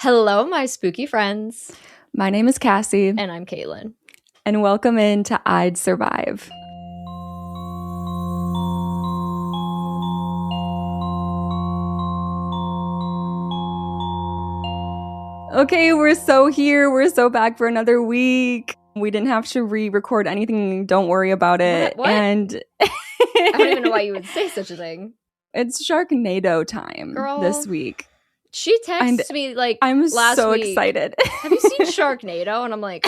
Hello, my spooky friends. My name is Cassie. And I'm Caitlin. And welcome into I'd Survive. Okay, we're so here. We're so back for another week. We didn't have to re-record anything. Don't worry about it. What? And I don't even know why you would say such a thing. It's Sharknado time Girl, this week. She texted me like I'm last so week, excited. Have you seen Sharknado? And I'm like,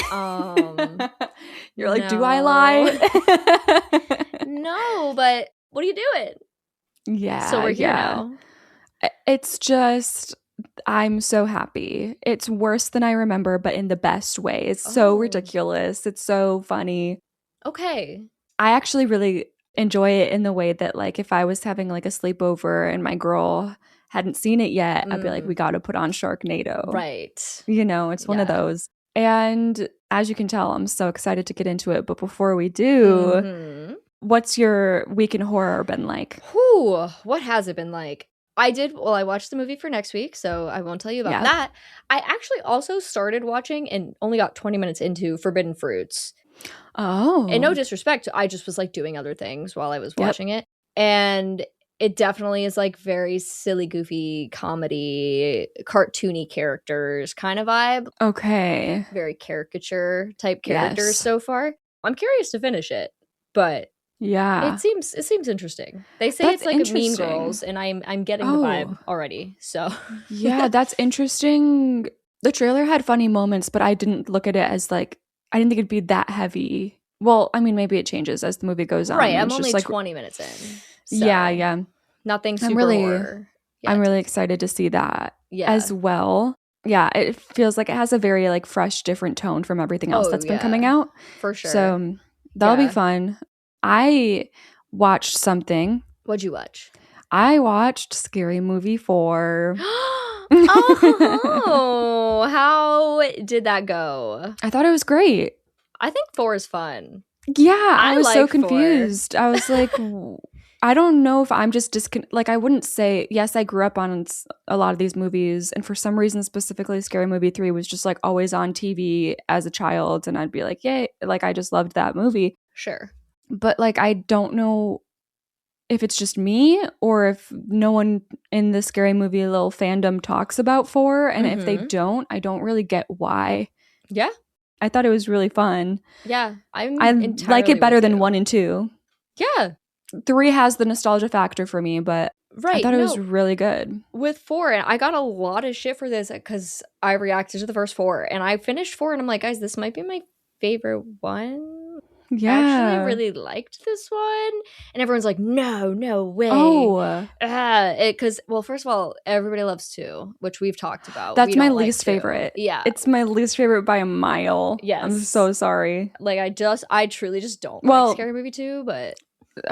You're like, no. do I lie? No, but what are you doing? Yeah. So we're here now. It's just, I'm so happy. It's worse than I remember, but in the best way. It's so ridiculous. It's so funny. Okay. I actually really enjoy it in the way that, like, if I was having like a sleepover and my girl hadn't seen it yet, I'd be like, we got to put on Sharknado. Right. You know, it's one of those. And as you can tell, I'm so excited to get into it. But before we do, what's your week in horror been like? Whew, what has it been like? I watched the movie for next week, so I won't tell you about that. I actually also started watching and only got 20 minutes into Forbidden Fruits. Oh. And no disrespect, I just was like doing other things while I was watching it. And it definitely is like very silly, goofy, comedy, cartoony characters kind of vibe. Okay. Very caricature type characters so far. I'm curious to finish it, but yeah, it seems interesting. They say it's like a Mean Girls, and I'm getting the vibe already. So yeah, that's interesting. The trailer had funny moments, but I didn't look at it as like, I didn't think it'd be that heavy. Well, I mean, maybe it changes as the movie goes on. Right, I'm only like 20 minutes in. So yeah. Nothing super horror yet. I'm really excited to see that as well. Yeah, it feels like it has a very like fresh, different tone from everything else that's been coming out. For sure. So that'll be fun. I watched something. What'd you watch? I watched Scary Movie 4. Oh, how did that go? I thought it was great. I think 4 is fun. Yeah, I was so 4. confused. I was like, I don't know if I'm just like, I wouldn't say, yes, I grew up on a lot of these movies. And for some reason, specifically Scary Movie 3 was just like always on TV as a child. And I'd be like, yay, like I just loved that movie. Sure. But like, I don't know if it's just me or if no one in the Scary Movie little fandom talks about 4. And if they don't, I don't really get why. Yeah. I thought it was really fun. Yeah. I like it better than 1 and 2. Yeah. 3 has the nostalgia factor for me, but I thought it was really good. With 4, and I got a lot of shit for this because I reacted to the first 4, and I finished 4, and I'm like, guys, this might be my favorite one. Yeah. I actually really liked this one. And everyone's like, no way. Oh. Because, well, first of all, everybody loves 2, which we've talked about. That's my least favorite. Yeah. It's my least favorite by a mile. Yes. I'm so sorry. Like, I truly just don't like Scary Movie 2, but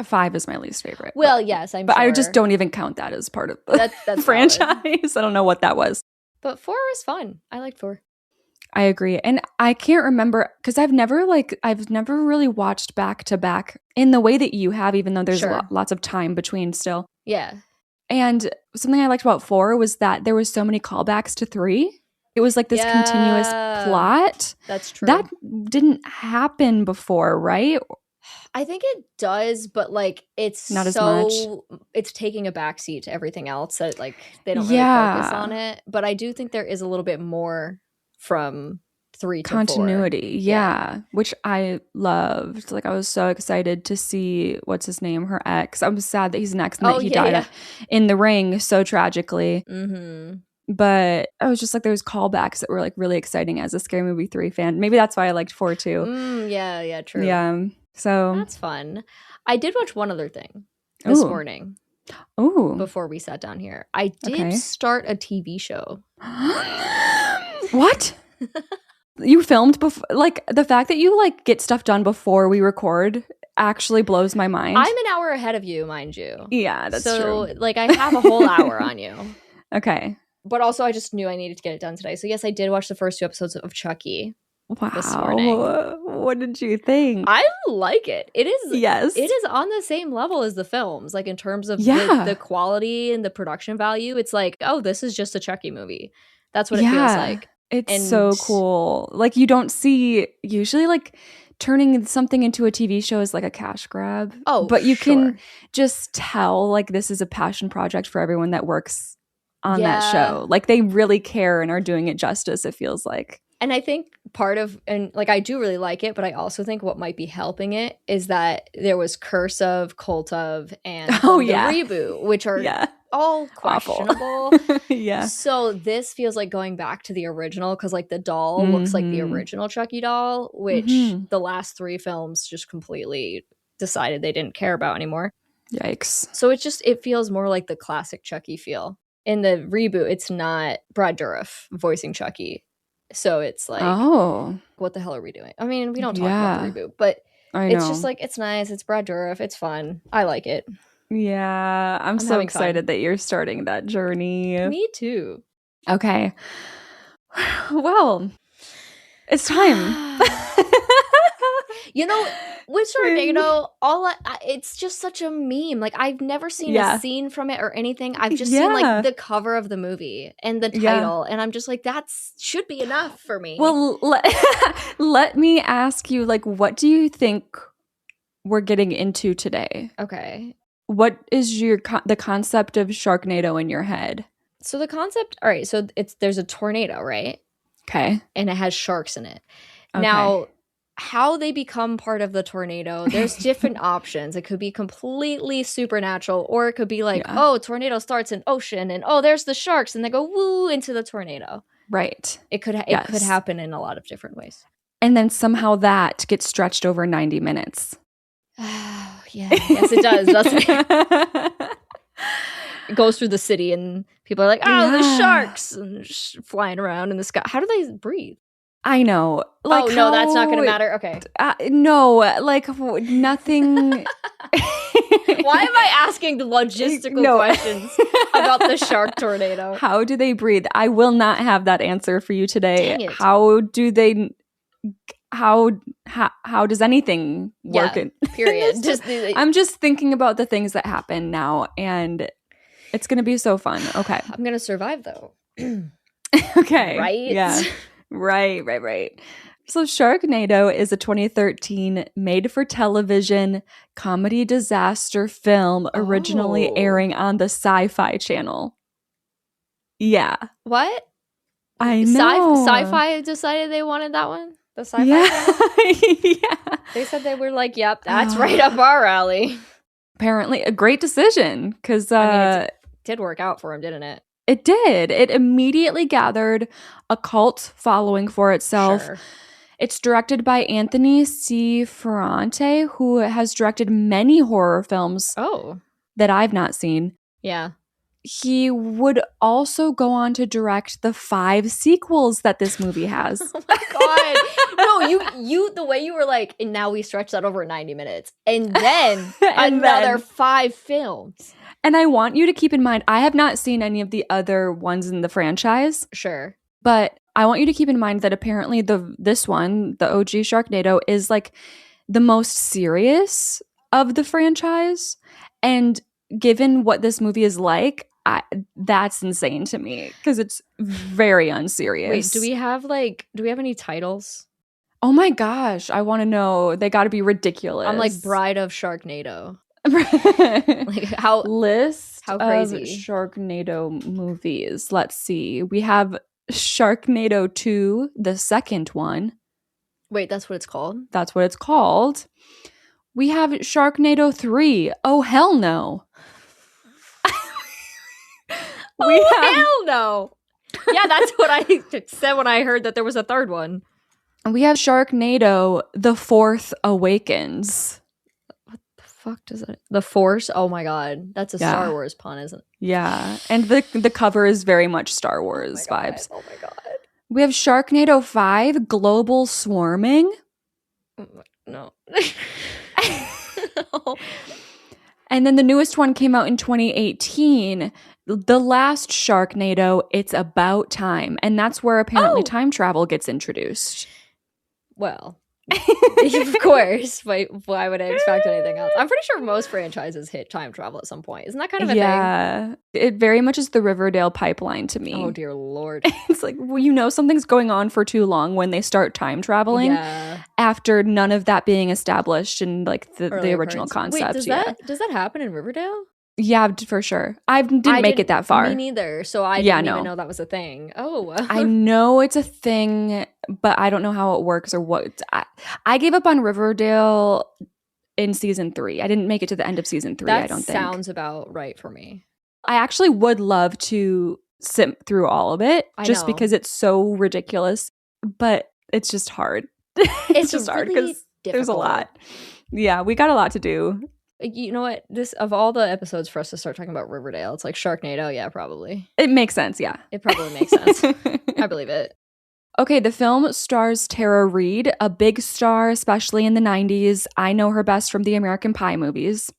5 is my least favorite. Well, yes, but I just don't even count that as part of the that's franchise. I don't know what that was. But 4 is fun. I liked 4. I agree. And I can't remember because I've never really watched back to back in the way that you have, even though there's lots of time between still. Yeah. And something I liked about 4 was that there was so many callbacks to 3. It was like this continuous plot. That's true. That didn't happen before, right? I think it does, but like it's not as much. It's taking a backseat to everything else that like they don't really focus on it. But I do think there is a little bit more from 3 to continuity. 4. Yeah, which I loved. Like I was so excited to see what's his name, her ex. I was sad that he's an ex and that he died in the ring so tragically. But I was just like, there's callbacks that were like really exciting as a Scary Movie 3 fan. Maybe that's why I liked 4 too. Yeah, true. Yeah. So that's fun. I did watch one other thing this morning. Ooh. Before we sat down here. I did start a TV show. What? You filmed before? Like the fact that you like get stuff done before we record actually blows my mind. I'm an hour ahead of you, mind you. Yeah, that's true. So like I have a whole hour on you. Okay. But also I just knew I needed to get it done today. So yes, I did watch the first 2 episodes of Chucky. Wow. This morning. What did you think? I like it. It is Yes. It is on the same level as the films, like in terms of the quality and the production value. It's like, oh, this is just a Chucky movie. That's what it feels like. It's so cool. Like, you don't see usually, like, turning something into a TV show is like a cash grab. Oh, but you can just tell, like, this is a passion project for everyone that works on that show. Like, they really care and are doing it justice, it feels like. And I think like, I do really like it, but I also think what might be helping it is that there was Curse of, Cult of, and the reboot, which are all questionable. So this feels like going back to the original, because, like, the doll looks like the original Chucky doll, which the last 3 films just completely decided they didn't care about anymore. Yikes. So it feels more like the classic Chucky feel. In the reboot, it's not Brad Dourif voicing Chucky. So it's like, what the hell are we doing? I mean, we don't talk about the reboot, but it's just like, it's nice. It's Brad Dourif. It's fun. I like it. Yeah. I'm so excited that you're starting that journey. Me too. Okay. Well, it's time. You know, with Sharknado, it's just such a meme. Like, I've never seen a scene from it or anything. I've just seen, like, the cover of the movie and the title, and I'm just like, that should be enough for me. Well, let me ask you, like, what do you think we're getting into today? Okay. What is the concept of Sharknado in your head? So the concept, all right, so there's a tornado, right? Okay. And it has sharks in it. Okay. Now, how they become part of the tornado, there's different options. It could be completely supernatural, or it could be like, tornado starts in ocean, and there's the sharks, and they go woo into the tornado. Right. It could happen in a lot of different ways. And then somehow that gets stretched over 90 minutes. Oh, yeah. Yes, it does, doesn't it? It goes through the city, and people are like, the sharks, and flying around in the sky. How do they breathe? I know. Like, no, that's not going to matter. Okay. No, like, nothing. Why am I asking the logistical questions about the shark tornado? How do they breathe? I will not have that answer for you today. Dang it. How do they? How does anything work? Period. I'm just thinking about the things that happen now, and it's going to be so fun. Okay. I'm going to survive, though. Okay. Right? Yeah. Right. So Sharknado is a 2013 made-for-television comedy disaster film originally airing on the Sci-Fi Channel. Yeah. What? I know. Sci-Fi decided they wanted that one? The Sci-Fi Channel? Yeah. They said they were like, yep, that's right up our alley. Apparently a great decision, because it did work out for him, didn't it? It did. It immediately gathered a cult following for itself. Sure. It's directed by Anthony C. Ferrante, who has directed many horror films that I've not seen. Yeah. He would also go on to direct the 5 sequels that this movie has. Oh my God. No, you the way you were like, and now we stretch that over 90 minutes. And then another 5 films. And I want you to keep in mind, I have not seen any of the other ones in the franchise. Sure. But I want you to keep in mind that apparently this one, the OG Sharknado, is like the most serious of the franchise. And given what this movie is like, that's insane to me, because it's very unserious. Wait, do we have any titles? Oh my gosh, I want to know. They got to be ridiculous. I'm like Bride of Sharknado. Like how crazy of Sharknado movies. Let's see. We have Sharknado 2, the second one. Wait, that's what it's called? That's what it's called. We have Sharknado 3. Oh, hell no. Hell no. Yeah, that's what I said when I heard that there was a third one. And we have Sharknado, The Fourth Awakens. What the fuck does that? The Force? Oh my God. That's a Star Wars pun, isn't it? Yeah. And the cover is very much Star Wars vibes. Oh my God. We have Sharknado 5, Global Swarming. No. No. And then the newest one came out in 2018. The last Sharknado, It's About Time. And that's where apparently time travel gets introduced. Well, Of course. Why would I expect anything else? I'm pretty sure most franchises hit time travel at some point. Isn't that kind of a thing? Yeah. It very much is the Riverdale pipeline to me. Oh, dear Lord. It's like, well, something's going on for too long when they start time traveling. Yeah. After none of that being established in like the original concept. Wait, does that happen in Riverdale? Yeah, for sure. I didn't make it that far. Me neither. So I didn't even know that was a thing. Oh. I know it's a thing, but I don't know how it works or what. I gave up on Riverdale in season 3. I didn't make it to the end of season 3, I don't think. That sounds about right for me. I actually would love to sit through all of it just because it's so ridiculous, but it's just hard. It's just really hard because there's a lot. Yeah, we got a lot to do. You know what? This of all the episodes for us to start talking about Riverdale, it's like Sharknado. Yeah, probably. It makes sense. Yeah, it probably makes sense. I believe it. Okay, the film stars Tara Reid, a big star, especially in the 90s. I know her best from the American Pie movies.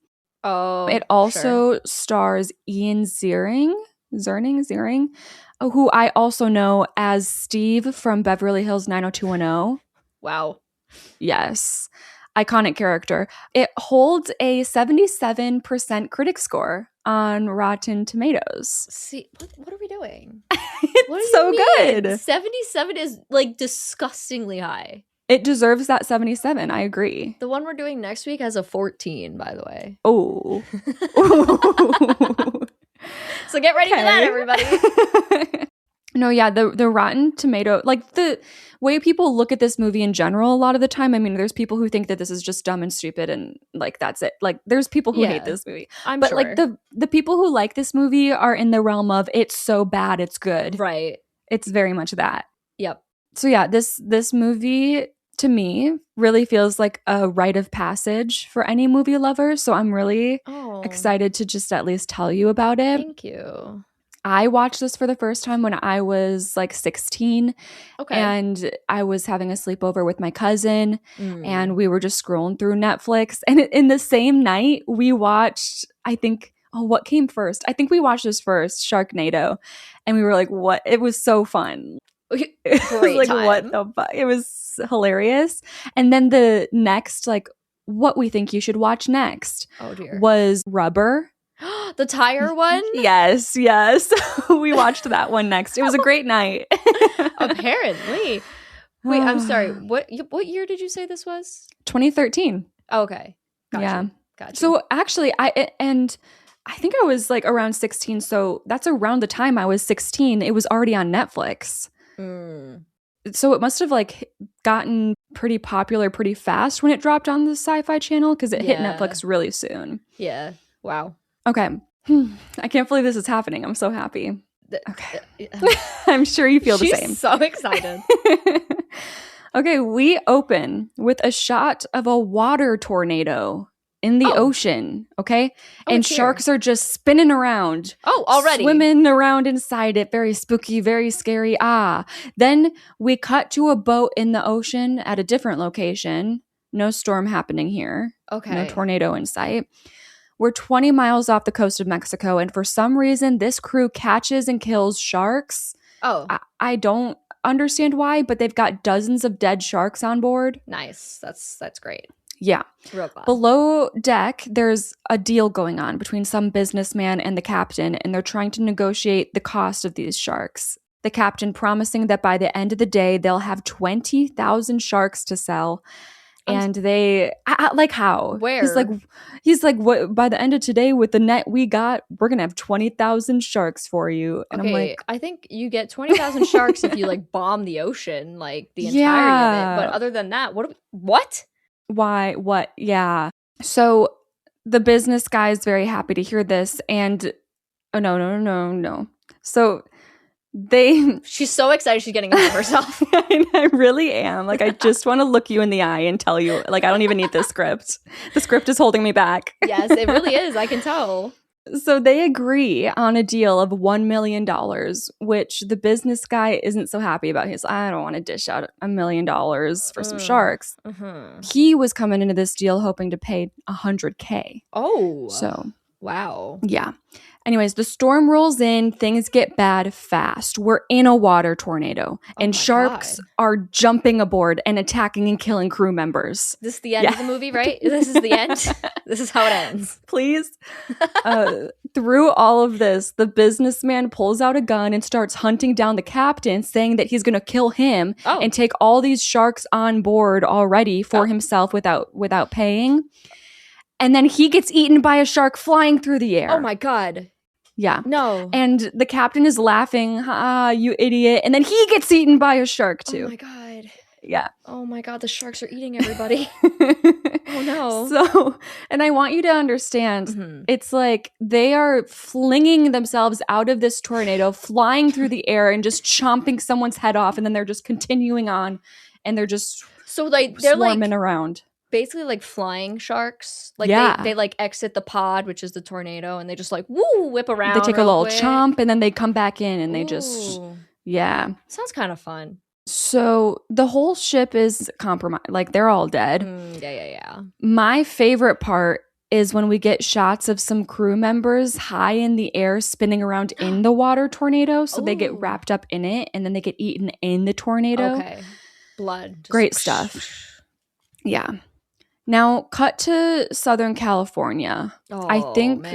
Oh, it also stars Ian Ziering, who I also know as Steve from Beverly Hills 90210. Wow. Yes. Iconic character. It holds a 77% critic score on Rotten Tomatoes. See, what are we doing? It's so good. 77 is like disgustingly high. It deserves that 77. I agree. The one we're doing next week has a 14, by the way. Oh. So get ready for that, everybody. No, yeah, the Rotten Tomato, like the way people look at this movie in general a lot of the time, I mean, there's people who think that this is just dumb and stupid and like that's it. Like there's people who hate this movie. But sure. Like the people who like this movie are in the realm of it's so bad it's good. Right. It's very much that. Yep. So yeah, this movie to me really feels like a rite of passage for any movie lover. So I'm really excited to just at least tell you about it. Thank you. I watched this for the first time when I was like 16. Okay. And I was having a sleepover with my cousin and we were just scrolling through Netflix. And in the same night, we watched, I think, what came first? I think we watched this first, Sharknado. And we were like, what? It was so fun. Great like, time. What the fuck? It was hilarious. And then the next, like, what we think you should watch next was Rubber. The tire one? Yes. We watched that one next. It was a great night. Apparently. Wait, I'm sorry. What year did you say this was? 2013. Okay. Gotcha. So actually, I think I was like around 16. So that's around the time I was 16. It was already on Netflix. So it must have like gotten pretty popular pretty fast when it dropped on the Sci-Fi Channel because it hit Netflix really soon. Yeah. Wow. Okay. I can't believe this is happening. I'm so happy. Okay. I'm sure you feel the same. She's so excited. Okay, we open with a shot of a water tornado in the ocean, okay? And sharks are just spinning around. Oh, already. Swimming around inside it. Very spooky, very scary. Then we cut to a boat in the ocean at a different location. No storm happening here. Okay. No tornado in sight. We're 20 miles off the coast of Mexico, and for some reason, this crew catches and kills sharks. Oh. I don't understand why, but they've got dozens of dead sharks on board. Nice. That's great. Yeah. Real class. Below deck, there's a deal going on between some businessman and the captain, and they're trying to negotiate the cost of these sharks. The captain promising that by the end of the day, they'll have 20,000 sharks to sell. And they like how? Where? He's like, what? By the end of today, with the net we got, we're gonna have 20,000 sharks for you. And I'm like, I think you get 20,000 sharks if you like bomb the ocean, like the entirety of it. But other than that, what? Why? What? Yeah. So the business guy is very happy to hear this, and no. So she's so excited she's getting ahead of herself. I really am. Like, I just want to look you in the eye and tell you, like, I don't even need this script. The script is holding me back. Yes, it really is. I can tell. So they agree on a deal of $1 million, which the business guy isn't so happy about. He's like, I don't want to dish out $1 million for some sharks. He was coming into this deal hoping to pay $100K. Oh. So. Wow. Yeah. Anyways, the storm rolls in. Things get bad fast. We're in a water tornado. And sharks are jumping aboard and attacking and killing crew members. This is the end of the movie, right? This is the end? This is how it ends. Please. Through all of this, the businessman pulls out a gun and starts hunting down the captain, saying that he's going to kill him and take all these sharks on board already for himself without paying. And then he gets eaten by a shark flying through the air. Oh my God. Yeah. No. And the captain is laughing, you idiot. And then he gets eaten by a shark too. Oh my God. Yeah. Oh my God, the sharks are eating everybody. Oh no. So, and I want you to understand, it's like they are flinging themselves out of this tornado, flying through the air and just chomping someone's head off. And then they're just continuing on and they're just they're swarming around. Basically like flying sharks. Like they like exit the pod, which is the tornado, and they just like whip around. They take a little chomp and then they come back in and they just sounds kind of fun. So the whole ship is compromised. Like they're all dead. Yeah. My favorite part is when we get shots of some crew members high in the air spinning around in the water tornado. So they get wrapped up in it and then they get eaten in the tornado. Okay. Blood. Just great stuff. Yeah. Now, cut to Southern California. I think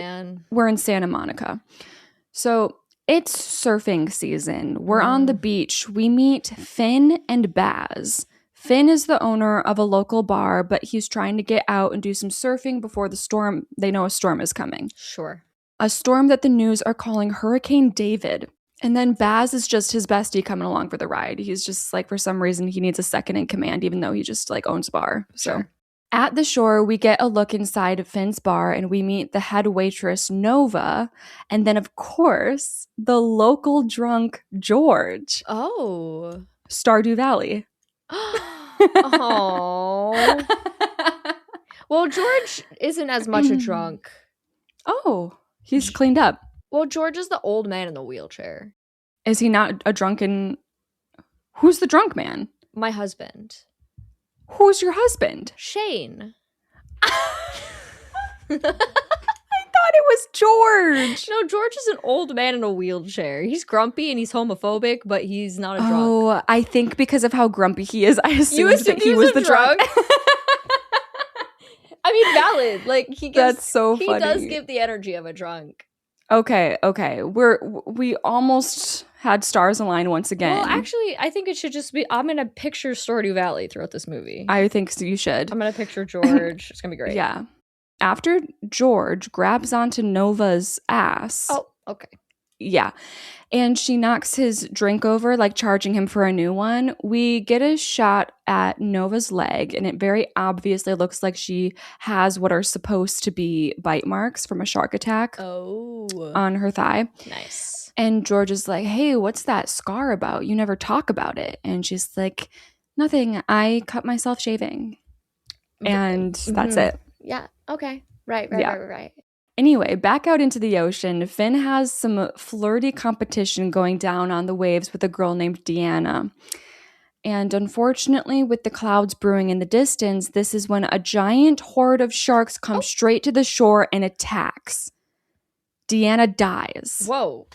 we're in Santa Monica. So it's surfing season. We're on the beach. We meet Finn and Baz. Finn is the owner of a local bar, but he's trying to get out and do some surfing before the storm. They know a storm is coming. Sure. A storm that the news are calling Hurricane David. And then Baz is just his bestie coming along for the ride. He's just like, for some reason, he needs a second in command, even though he just like owns a bar. So at the shore, we get a look inside of Finn's bar and we meet the head waitress, Nova. And then, of course, the local drunk, George. Oh. Stardew Valley. Oh. Well, George isn't as much a drunk. Oh, he's cleaned up. Well, George is the old man in the wheelchair. Is he not a drunken? Who's the drunk man? My husband. Who's your husband? Shane. I thought it was George. No, George is an old man in a wheelchair. He's grumpy and he's homophobic, but he's not a drunk. Oh, I think because of how grumpy he is, I assumed that he was the drunk. I mean, valid. Like he gives, that's so funny. He does give the energy of a drunk. Okay. We almost had stars align once again. Well, actually, I think it should just be. I'm gonna picture Stardew Valley throughout this movie. I think so, you should. I'm gonna picture George. It's gonna be great. Yeah. After George grabs onto Nova's ass. Oh, okay. Yeah. And she knocks his drink over, like charging him for a new one. We get a shot at Nova's leg, and it very obviously looks like she has what are supposed to be bite marks from a shark attack on her thigh. Nice. And George is like, hey, what's that scar about? You never talk about it. And she's like, nothing. I cut myself shaving. And that's it. Yeah. Okay. Right. Anyway, back out into the ocean, Finn has some flirty competition going down on the waves with a girl named Deanna. And unfortunately, with the clouds brewing in the distance, this is when a giant horde of sharks comes straight to the shore and attacks. Deanna dies. Whoa.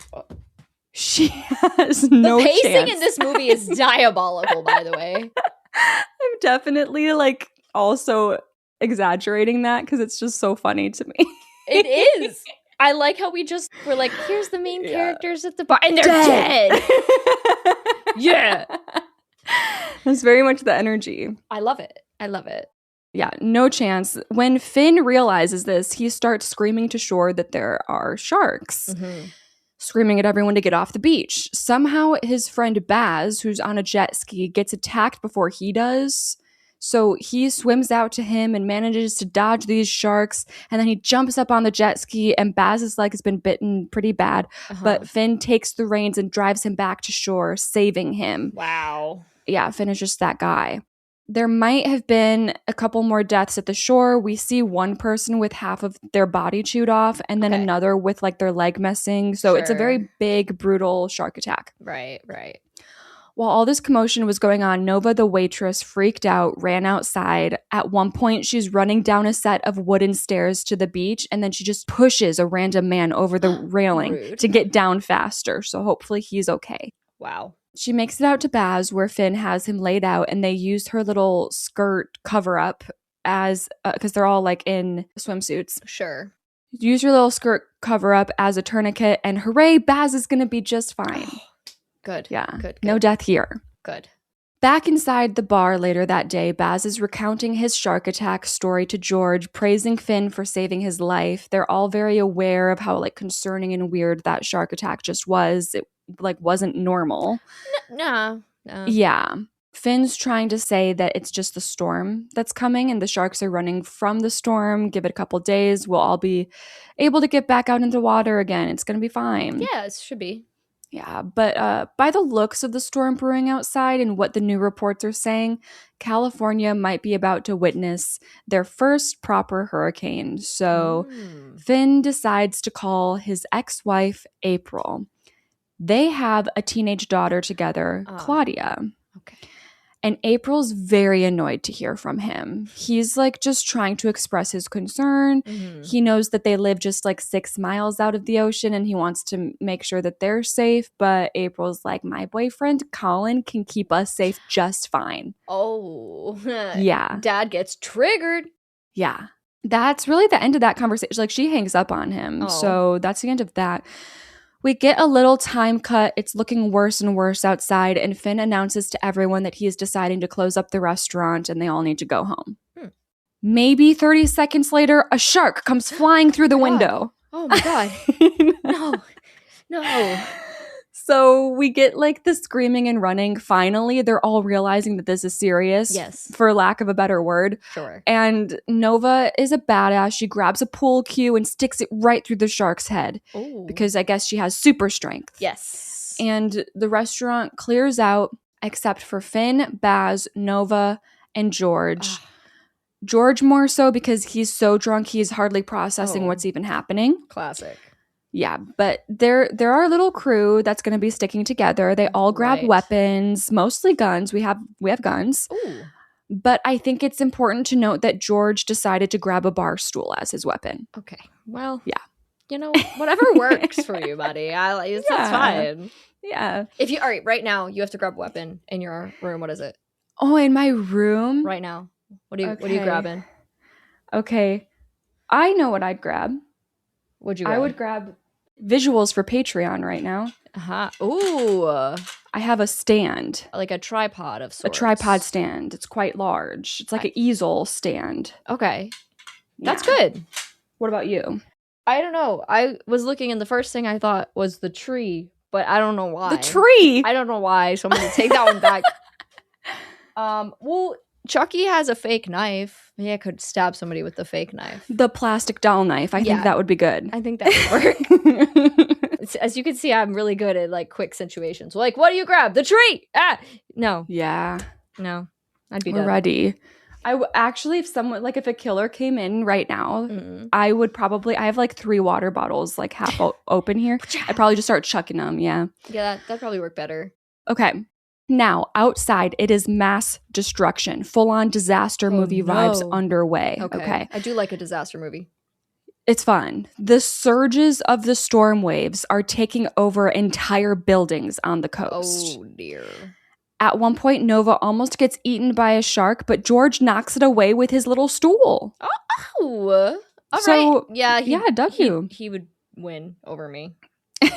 She has no chance. The pacing in this movie is diabolical, by the way. I'm definitely like also exaggerating that because it's just so funny to me. It is. I like how we're like, here's the main characters at the bar, and they're dead. Yeah. That's very much the energy. I love it. Yeah, no chance. When Finn realizes this, he starts screaming to shore that there are sharks. Screaming at everyone to get off the beach. Somehow his friend Baz, who's on a jet ski, gets attacked before he does. So he swims out to him and manages to dodge these sharks. And then he jumps up on the jet ski and Baz's leg has been bitten pretty bad. But Finn takes the reins and drives him back to shore, saving him. Wow. Yeah, Finn is just that guy. There might have been a couple more deaths at the shore. We see one person with half of their body chewed off and then another with like their leg missing. So it's a very big, brutal shark attack. Right. While all this commotion was going on, Nova, the waitress, freaked out, ran outside. At one point, she's running down a set of wooden stairs to the beach, and then she just pushes a random man over the railing to get down faster. So hopefully he's okay. Wow. She makes it out to Baz, where Finn has him laid out, and they use her little skirt cover-up as, because they're all like in swimsuits. Sure. Use your little skirt cover-up as a tourniquet, and hooray, Baz is going to be just fine. Good. Yeah. Good. No death here. Good. Back inside the bar later that day, Baz is recounting his shark attack story to George, praising Finn for saving his life. They're all very aware of how like concerning and weird that shark attack just was. It like wasn't normal. No. Yeah. Finn's trying to say that it's just the storm that's coming and the sharks are running from the storm. Give it a couple days. We'll all be able to get back out into the water again. It's going to be fine. Yeah, it should be. Yeah, but by the looks of the storm brewing outside and what the new reports are saying, California might be about to witness their first proper hurricane. So Finn decides to call his ex-wife, April. They have a teenage daughter together, Claudia. Okay. And April's very annoyed to hear from him. He's like just trying to express his concern. He knows that they live just like 6 miles out of the ocean and he wants to make sure that they're safe. But April's like, my boyfriend Colin can keep us safe just fine. Oh. Yeah. Dad gets triggered. Yeah. That's really the end of that conversation. Like she hangs up on him. Oh. So that's the end of that. We get a little time cut. It's looking worse and worse outside, and Finn announces to everyone that he is deciding to close up the restaurant and they all need to go home. Maybe 30 seconds later, a shark comes flying through the window. Oh my God. No. So we get like the screaming and running. Finally, they're all realizing that this is serious. Yes. For lack of a better word. Sure. And Nova is a badass. She grabs a pool cue and sticks it right through the shark's head. Ooh. Because I guess she has super strength. Yes. And the restaurant clears out except for Finn, Baz, Nova, and George. George more so because he's so drunk he's hardly processing what's even happening. Classic. Yeah, but they're our little crew that's going to be sticking together. They all grab weapons, mostly guns. We have guns. Ooh. But I think it's important to note that George decided to grab a bar stool as his weapon. Okay. Well, yeah. You know, whatever works for you, buddy. That's fine. Yeah. If you right now, you have to grab a weapon in your room. What is it? Oh, in my room? Right now. What are you grabbing? Okay. I know what I'd grab. What'd you grab? I would grab visuals for Patreon right now. Ooh. I have a stand. Like a tripod of sorts. A tripod stand. It's quite large. It's like an easel stand. Okay. That's good. What about you? I don't know. I was looking and the first thing I thought was the tree, but I don't know why. The tree? I don't know why, so I'm going to take that one back. Well, Chucky has a fake knife. Maybe I could stab somebody with the fake knife. The plastic doll knife. I think that would be good. I think that would work. As you can see, I'm really good at like quick situations. Like, what do you grab? The tree! No. Yeah. No. I'd be We're ready. Actually, if a killer came in right now, I would probably, I have like 3 water bottles like half open here. I'd probably just start chucking them. Yeah. Yeah, that'd probably work better. Okay. Now, outside, it is mass destruction. Full-on disaster movie vibes underway. Okay. I do like a disaster movie. It's fun. The surges of the storm waves are taking over entire buildings on the coast. Oh, dear. At one point, Nova almost gets eaten by a shark, but George knocks it away with his little stool. Oh. All right. Yeah, W. He would win over me.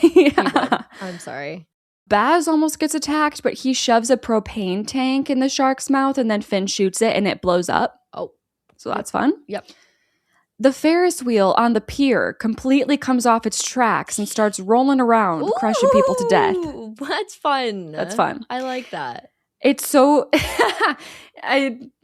Yeah. I'm sorry. Baz almost gets attacked, but he shoves a propane tank in the shark's mouth and then Finn shoots it and it blows up. Oh. So that's fun. Yep. The Ferris wheel on the pier completely comes off its tracks and starts rolling around, crushing people to death. That's fun. That's fun. I like that. It's so...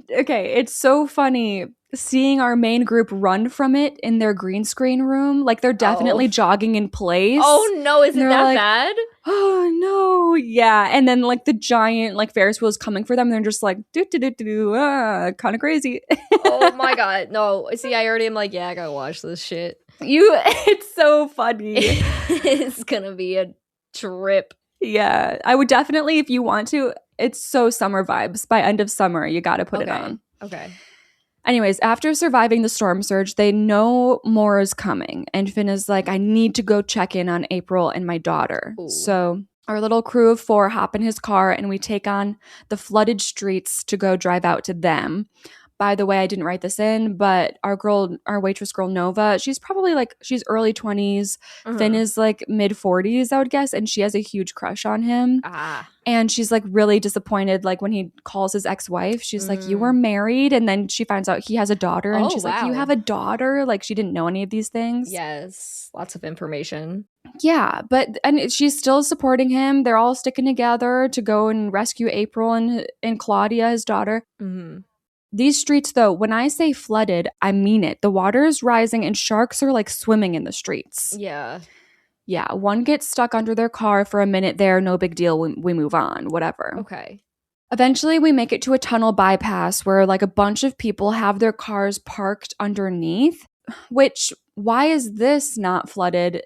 it's so funny seeing our main group run from it in their green screen room. Like, they're definitely jogging in place. Oh, no. Is it that bad? Oh, no. Yeah. And then, like, the giant, like, Ferris wheel is coming for them. And they're just like, kind of crazy. Oh, my God. No. See, I already am like, yeah, I gotta watch this shit. It's so funny. It's gonna be a trip. Yeah, I would definitely, if you want to, it's so summer vibes. By end of summer, you got to put it on. Okay. Anyways, after surviving the storm surge, they know more is coming. And Finn is like, I need to go check in on April and my daughter. Ooh. So our little crew of 4 hop in his car and we take on the flooded streets to go drive out to them. By the way, I didn't write this in, but our waitress girl, Nova, she's probably she's early 20s. Finn is mid 40s, I would guess. And she has a huge crush on him. And she's really disappointed. When he calls his ex-wife, she's like, you were married. And then she finds out he has a daughter. And she's like, you have a daughter? She didn't know any of these things. Yes. Lots of information. Yeah. And she's still supporting him. They're all sticking together to go and rescue April and Claudia, his daughter. Mm-hmm. These streets, though, when I say flooded, I mean it. The water is rising and sharks are swimming in the streets. Yeah. Yeah. One gets stuck under their car for a minute there. No big deal. We move on. Whatever. Okay. Eventually, we make it to a tunnel bypass where a bunch of people have their cars parked underneath, which, why is this not flooded?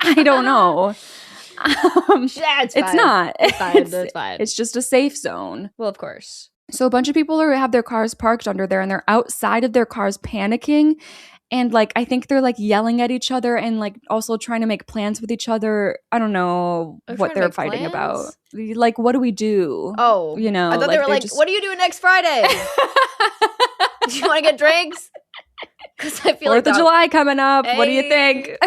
I don't know. It's not. It's fine. It's just a safe zone. Well, of course. So a bunch of people have their cars parked under there and they're outside of their cars panicking. And I think they're yelling at each other and also trying to make plans with each other. I don't know what they're fighting about. What do we do? Oh, you know, I thought they were what are you doing next Friday? Do you want to get drinks? Because I feel 4th of July coming up. Hey. What do you think?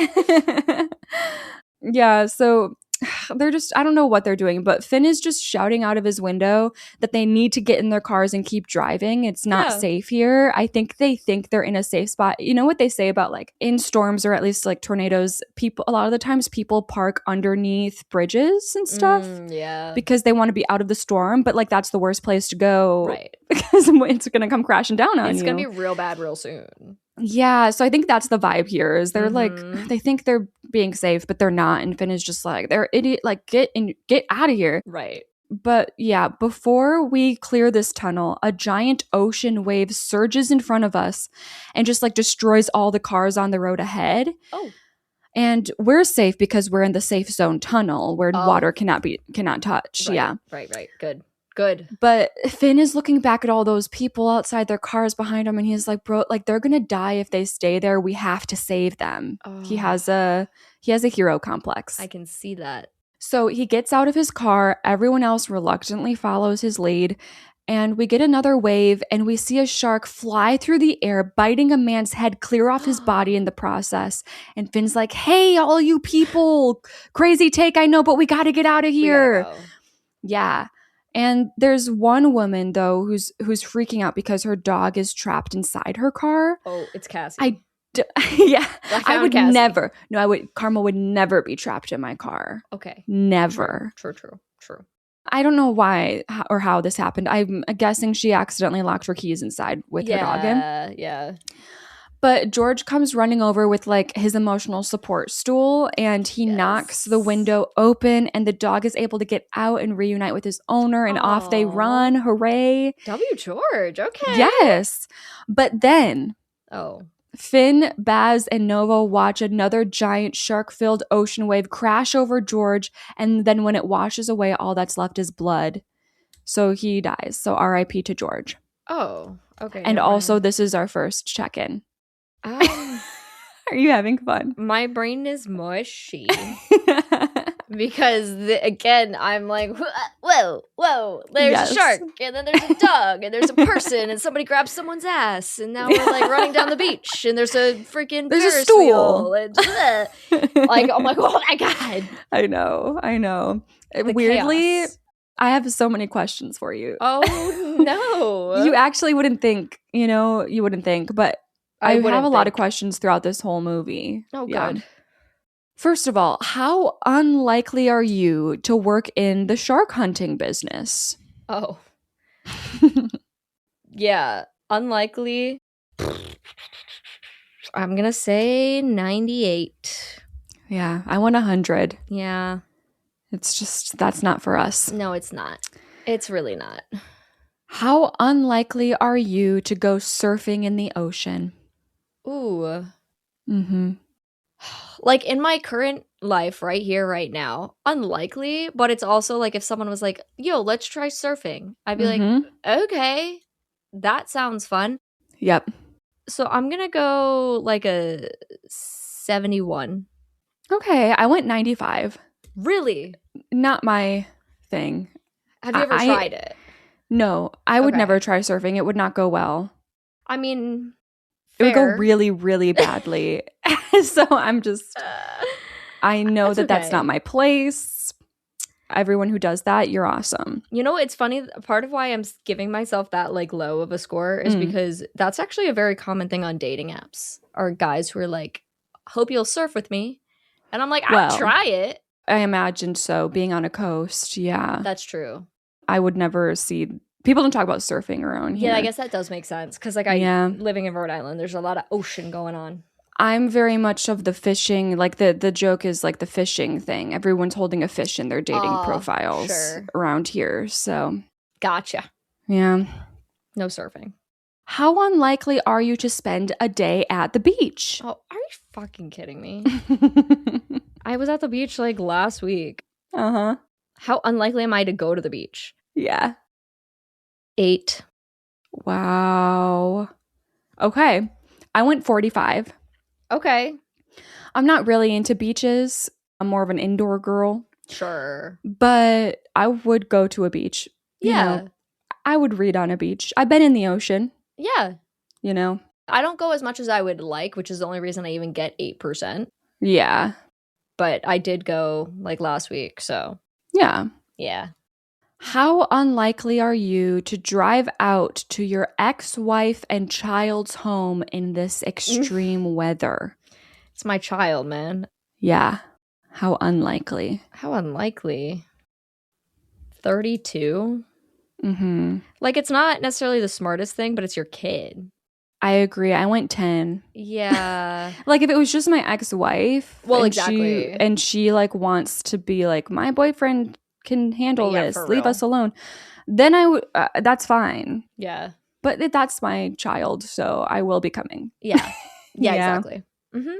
Yeah, so they're just, I don't know what they're doing, but Finn is just shouting out of his window that they need to get in their cars and keep driving. It's not safe here. I think they think they're in a safe spot. You know what they say about in storms or at least tornadoes, a lot of the times people park underneath bridges and stuff. Yeah. Because they want to be out of the storm, but that's the worst place to go. Right. Because it's going to come crashing down on you. It's going to be real bad real soon. Yeah, so I think that's the vibe here is they're they think they're being safe, but they're not. And Finn is just they're idiot, get out of here. Right. But yeah, before we clear this tunnel, a giant ocean wave surges in front of us and just destroys all the cars on the road ahead. Oh. And we're safe because we're in the safe zone tunnel where water cannot touch. Right, yeah. Right. Good. But Finn is looking back at all those people outside their cars behind him and he's like, bro, they're going to die if they stay there. We have to save them. Oh. He has a hero complex. I can see that. So he gets out of his car. Everyone else reluctantly follows his lead. And we get another wave and we see a shark fly through the air, biting a man's head clear off his body in the process. And Finn's like, hey, all you people, crazy take, I know, but we got to get out of here. Yeah. And there's one woman, though, who's freaking out because her dog is trapped inside her car. Oh, it's Cassie. Yeah. I would Cassie. never. No, Karma would never be trapped in my car. Okay. Never. True. I don't know why or how this happened. I'm guessing she accidentally locked her keys inside with her dog in. Yeah. But George comes running over with his emotional support stool and he knocks the window open and the dog is able to get out and reunite with his owner and off they run. Hooray. W. George. Okay. Yes. But then Finn, Baz, and Nova watch another giant shark-filled ocean wave crash over George, and then when it washes away, all that's left is blood. So he dies. So R.I.P. to George. Oh, okay. And also, this is our first check-in. Are you having fun? My brain is mushy. Because, again, I'm like, whoa, there's a shark, and then there's a dog, and there's a person, and somebody grabs someone's ass, and now we're, running down the beach, and there's a freaking There's Ferris a stool. Wheel, and, I'm like, oh my God. I know. Weirdly, chaos. I have so many questions for you. Oh, no. You actually wouldn't think, you wouldn't think, but I have a lot of questions throughout this whole movie. Oh, God. Yeah. First of all, how unlikely are you to work in the shark hunting business? Oh. Yeah, unlikely. I'm going to say 98. Yeah, I want 100. Yeah. It's just, that's not for us. No, it's not. It's really not. How unlikely are you to go surfing in the ocean? Ooh. Mm-hmm. In my current life right here, right now. Unlikely, but it's also like if someone was like, yo, let's try surfing. I'd be like, okay, that sounds fun. Yep. So I'm going to go like a 71. Okay, I went 95. Really? Not my thing. Have you ever tried it? No, I would never try surfing. It would not go well. I mean, fair. It would go really, really badly. So I'm just, I know that's not my place. Everyone who does that, you're awesome. You know, it's funny. Part of why I'm giving myself that like low of a score is because that's actually a very common thing on dating apps. Are guys who are like, hope you'll surf with me. And I'm like, I'll try it. I imagined so, being on a coast. Yeah. That's true. I would never see, people don't talk about surfing around here. Yeah, I guess that does make sense. Because like living in Rhode Island, there's a lot of ocean going on. I'm very much of the fishing, like the joke is like the fishing thing. Everyone's holding a fish in their dating profiles around here. So. Gotcha. Yeah. No surfing. How unlikely are you to spend a day at the beach? Oh, are you fucking kidding me? I was at the beach like last week. Uh-huh. How unlikely am I to go to the beach? Yeah. 8. Wow. Okay. I went 45. Okay. I'm not really into beaches. I'm more of an indoor girl. Sure. But I would go to a beach. Yeah. You know, I would read on a beach. I've been in the ocean. Yeah. You know? I don't go as much as I would like, which is the only reason I even get 8%. Yeah. But I did go like last week, so. Yeah. Yeah. How unlikely are you to drive out to your ex-wife and child's home in this extreme weather? It's my child, man. Yeah. How unlikely? How unlikely? 32? Mm-hmm. Like, it's not necessarily the smartest thing, but it's your kid. I agree. I went 10. Yeah. Like, if it was just my ex-wife. Well, exactly. And she, like, wants to be like, my boyfriend can handle this. Leave us alone. Then I would, that's fine. Yeah. But that's my child, so I will be coming. Yeah. Yeah, exactly. Mm-hmm.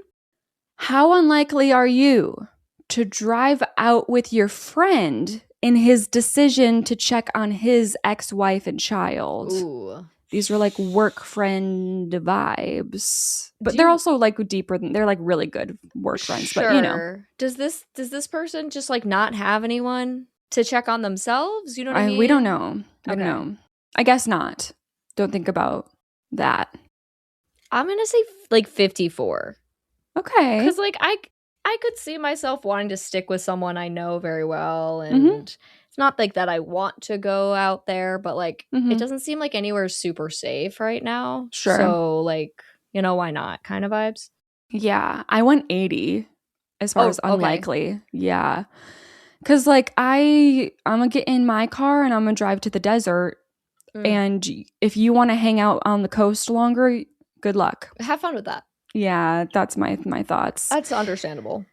How unlikely are you to drive out with your friend in his decision to check on his ex-wife and child? Ooh. These were like work friend vibes. But they're also like deeper than, they're like really good work friends. Sure. But you know. Does this person just like not have anyone to check on themselves? You know what I mean? We don't know. I Okay. don't know. I guess not. Don't think about that. I'm going to say like 54. Okay. Because like I could see myself wanting to stick with someone I know very well. And it's not like that I want to go out there, but like it doesn't seem like anywhere super safe right now. Sure. So like, you know, why not kind of vibes? Yeah. I went 80 as far as unlikely. Okay. Yeah. Because like I'm going to get in my car and I'm going to drive to the desert. And if you want to hang out on the coast longer, good luck. Have fun with that. Yeah, that's my thoughts. That's understandable.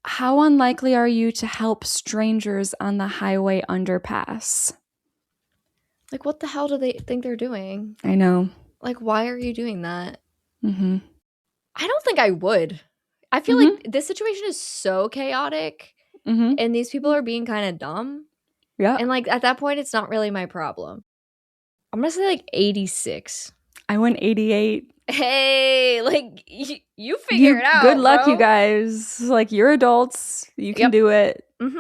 How unlikely are you to help strangers on the highway underpass? Like, what the hell do they think they're doing? I know. Like, why are you doing that? Mm-hmm. I don't think I would. I feel like this situation is so chaotic and these people are being kind of dumb. Yeah. And like, at that point, it's not really my problem. I'm going to say like 86. I went 88. Hey, like you figure it out. Good luck, bro. You guys. Like, you're adults. You can do it. Mm-hmm.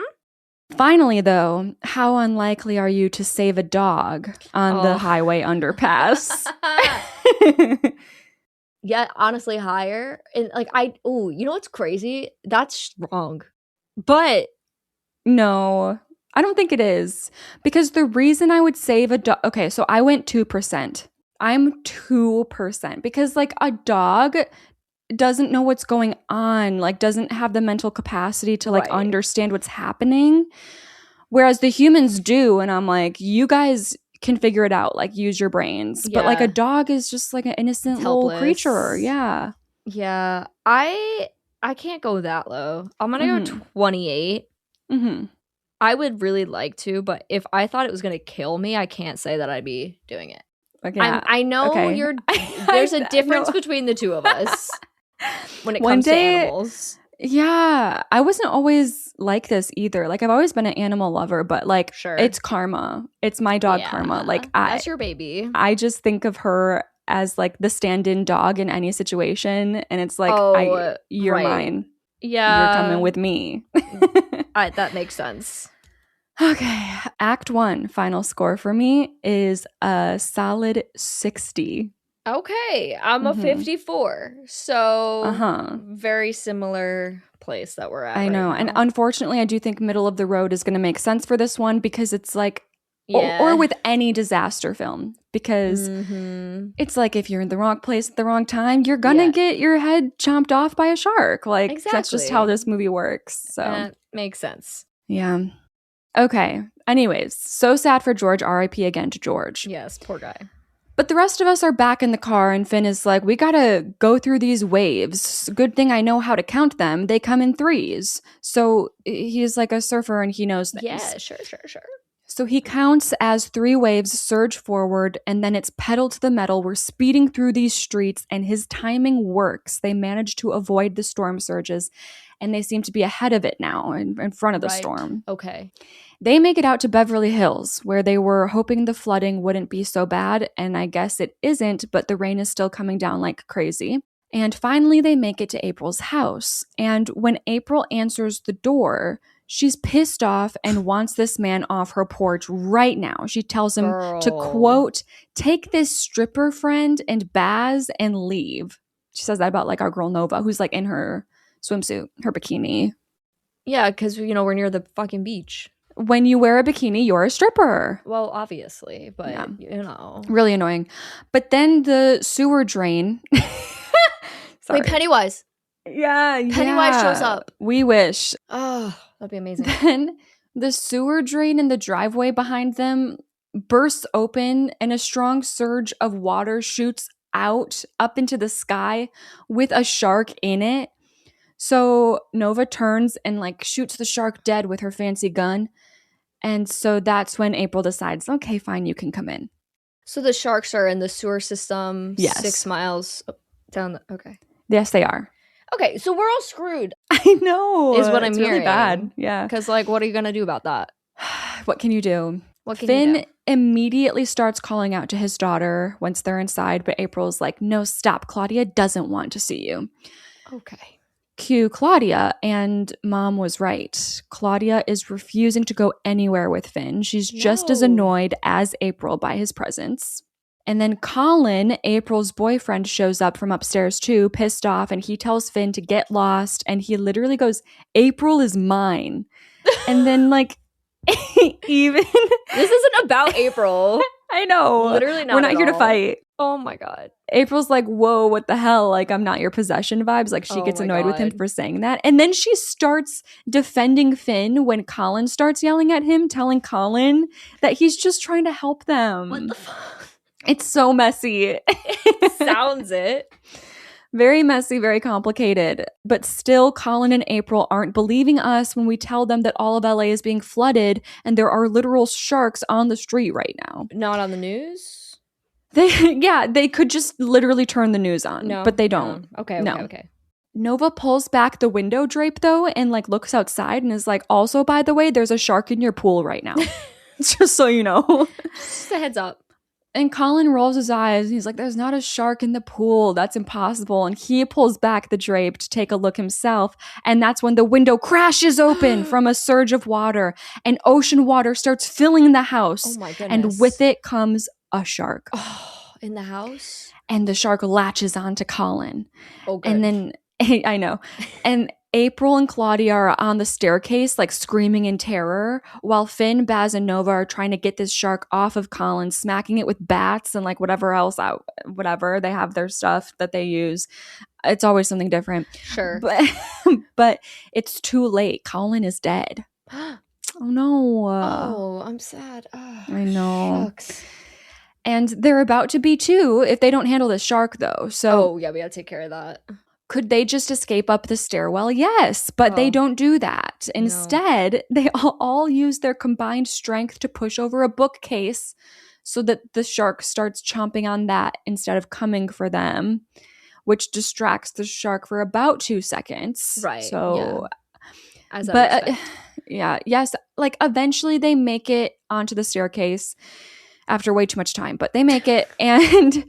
Finally, though, how unlikely are you to save a dog on the highway underpass? Yeah, honestly, higher. And like you know what's crazy? That's wrong. But no, I don't think it is. Because the reason I would save a dog, okay, so I went 2%. I'm 2% because like a dog doesn't know what's going on, like doesn't have the mental capacity to like understand what's happening. Whereas the humans do. And I'm like, you guys can figure it out, like use your brains. Yeah. But like a dog is just like an innocent little creature. Yeah. Yeah. I can't go that low. I'm going to go 28. Mm-hmm. I would really like to, but if I thought it was going to kill me, I can't say that I'd be doing it. Okay. I know there's a difference between the two of us when it comes to animals. Yeah, I wasn't always like this either. Like I've always been an animal lover, but like it's Karma. It's my dog Karma. Like that's your baby. I just think of her as like the stand-in dog in any situation, and it's like you're mine. Yeah. You're coming with me. That makes sense. Okay. Act 1, final score for me is a solid 60. Okay, I'm a 54, so very similar place that we're at. I know, and unfortunately, I do think middle of the road is going to make sense for this one because it's like, or with any disaster film, because it's like if you're in the wrong place at the wrong time, you're gonna get your head chomped off by a shark. Like that's just how this movie works. So that makes sense. Yeah. Okay. Anyways, so sad for George. R.I.P. again to George. Yes, poor guy. But the rest of us are back in the car, and Finn is like, we gotta go through these waves. Good thing I know how to count them. They come in threes. So he's like a surfer and he knows things. Yeah, sure. So he counts as 3 waves surge forward, and then it's pedal to the metal. We're speeding through these streets, and his timing works. They manage to avoid the storm surges, and they seem to be ahead of it now, in front of the storm. Okay. They make it out to Beverly Hills, where they were hoping the flooding wouldn't be so bad, and I guess it isn't, but the rain is still coming down like crazy. And finally, they make it to April's house. And when April answers the door, she's pissed off and wants this man off her porch right now. She tells him to, quote, take this stripper friend and Baz and leave. She says that about like our girl Nova, who's like in her swimsuit, her bikini. Yeah, because, we're near the fucking beach. When you wear a bikini, you're a stripper. Well, obviously, but, Really annoying. But then the sewer drain... Wait, Pennywise. Yeah. Pennywise shows up. We wish. Oh, that'd be amazing. Then the sewer drain in the driveway behind them bursts open and a strong surge of water shoots out up into the sky with a shark in it. So Nova turns and like shoots the shark dead with her fancy gun. And so that's when April decides, okay, fine, you can come in. So the sharks are in the sewer system 6 miles down okay. Yes, they are. Okay, so we're all screwed. I know. Is what I'm hearing. Really bad. Yeah. Because, like, what are you going to do about that? What can you do? Finn immediately starts calling out to his daughter once they're inside, but April's like, no, stop. Claudia doesn't want to see you. Okay. Cue Claudia, and Mom was right. Claudia is refusing to go anywhere with Finn. She's just as annoyed as April by his presence. And then Colin, April's boyfriend, shows up from upstairs too, pissed off, and he tells Finn to get lost, and he literally goes, April is mine. And then, like, even... This isn't about April. I know. Literally not. We're not here to fight. Oh my God. April's like, whoa, what the hell? Like, I'm not your possession vibes. Like, she gets annoyed with him for saying that. And then she starts defending Finn when Colin starts yelling at him, telling Colin that he's just trying to help them. What the fuck? It's so messy. It sounds it. Very messy, very complicated. But still, Colin and April aren't believing us when we tell them that all of LA is being flooded and there are literal sharks on the street right now. Not on the news? They could just literally turn the news on, but they don't. Okay. Nova pulls back the window drape, though, and like looks outside and is like, also, by the way, there's a shark in your pool right now. Just so you know. Just a heads up. And Colin rolls his eyes and he's like, there's not a shark in the pool. That's impossible. And he pulls back the drape to take a look himself. And that's when the window crashes open from a surge of water and ocean water starts filling the house. Oh my goodness. And with it comes a shark. Oh, in the house? And the shark latches onto Colin. Oh, good. And then, I know. And April and Claudia are on the staircase, like screaming in terror, while Finn, Baz, and Nova are trying to get this shark off of Colin, smacking it with bats and like whatever else out, whatever. They have their stuff that they use. It's always something different. Sure. But it's too late. Colin is dead. Oh no. Oh, I'm sad. Oh, I know. Shucks. And they're about to be too if they don't handle this shark though. So yeah, we gotta take care of that. Could they just escape up the stairwell? Yes, but they don't do that. Instead, they all use their combined strength to push over a bookcase so that the shark starts chomping on that instead of coming for them, which distracts the shark for about 2 seconds. Right. So, as but yes, like eventually they make it onto the staircase after way too much time, but they make it, and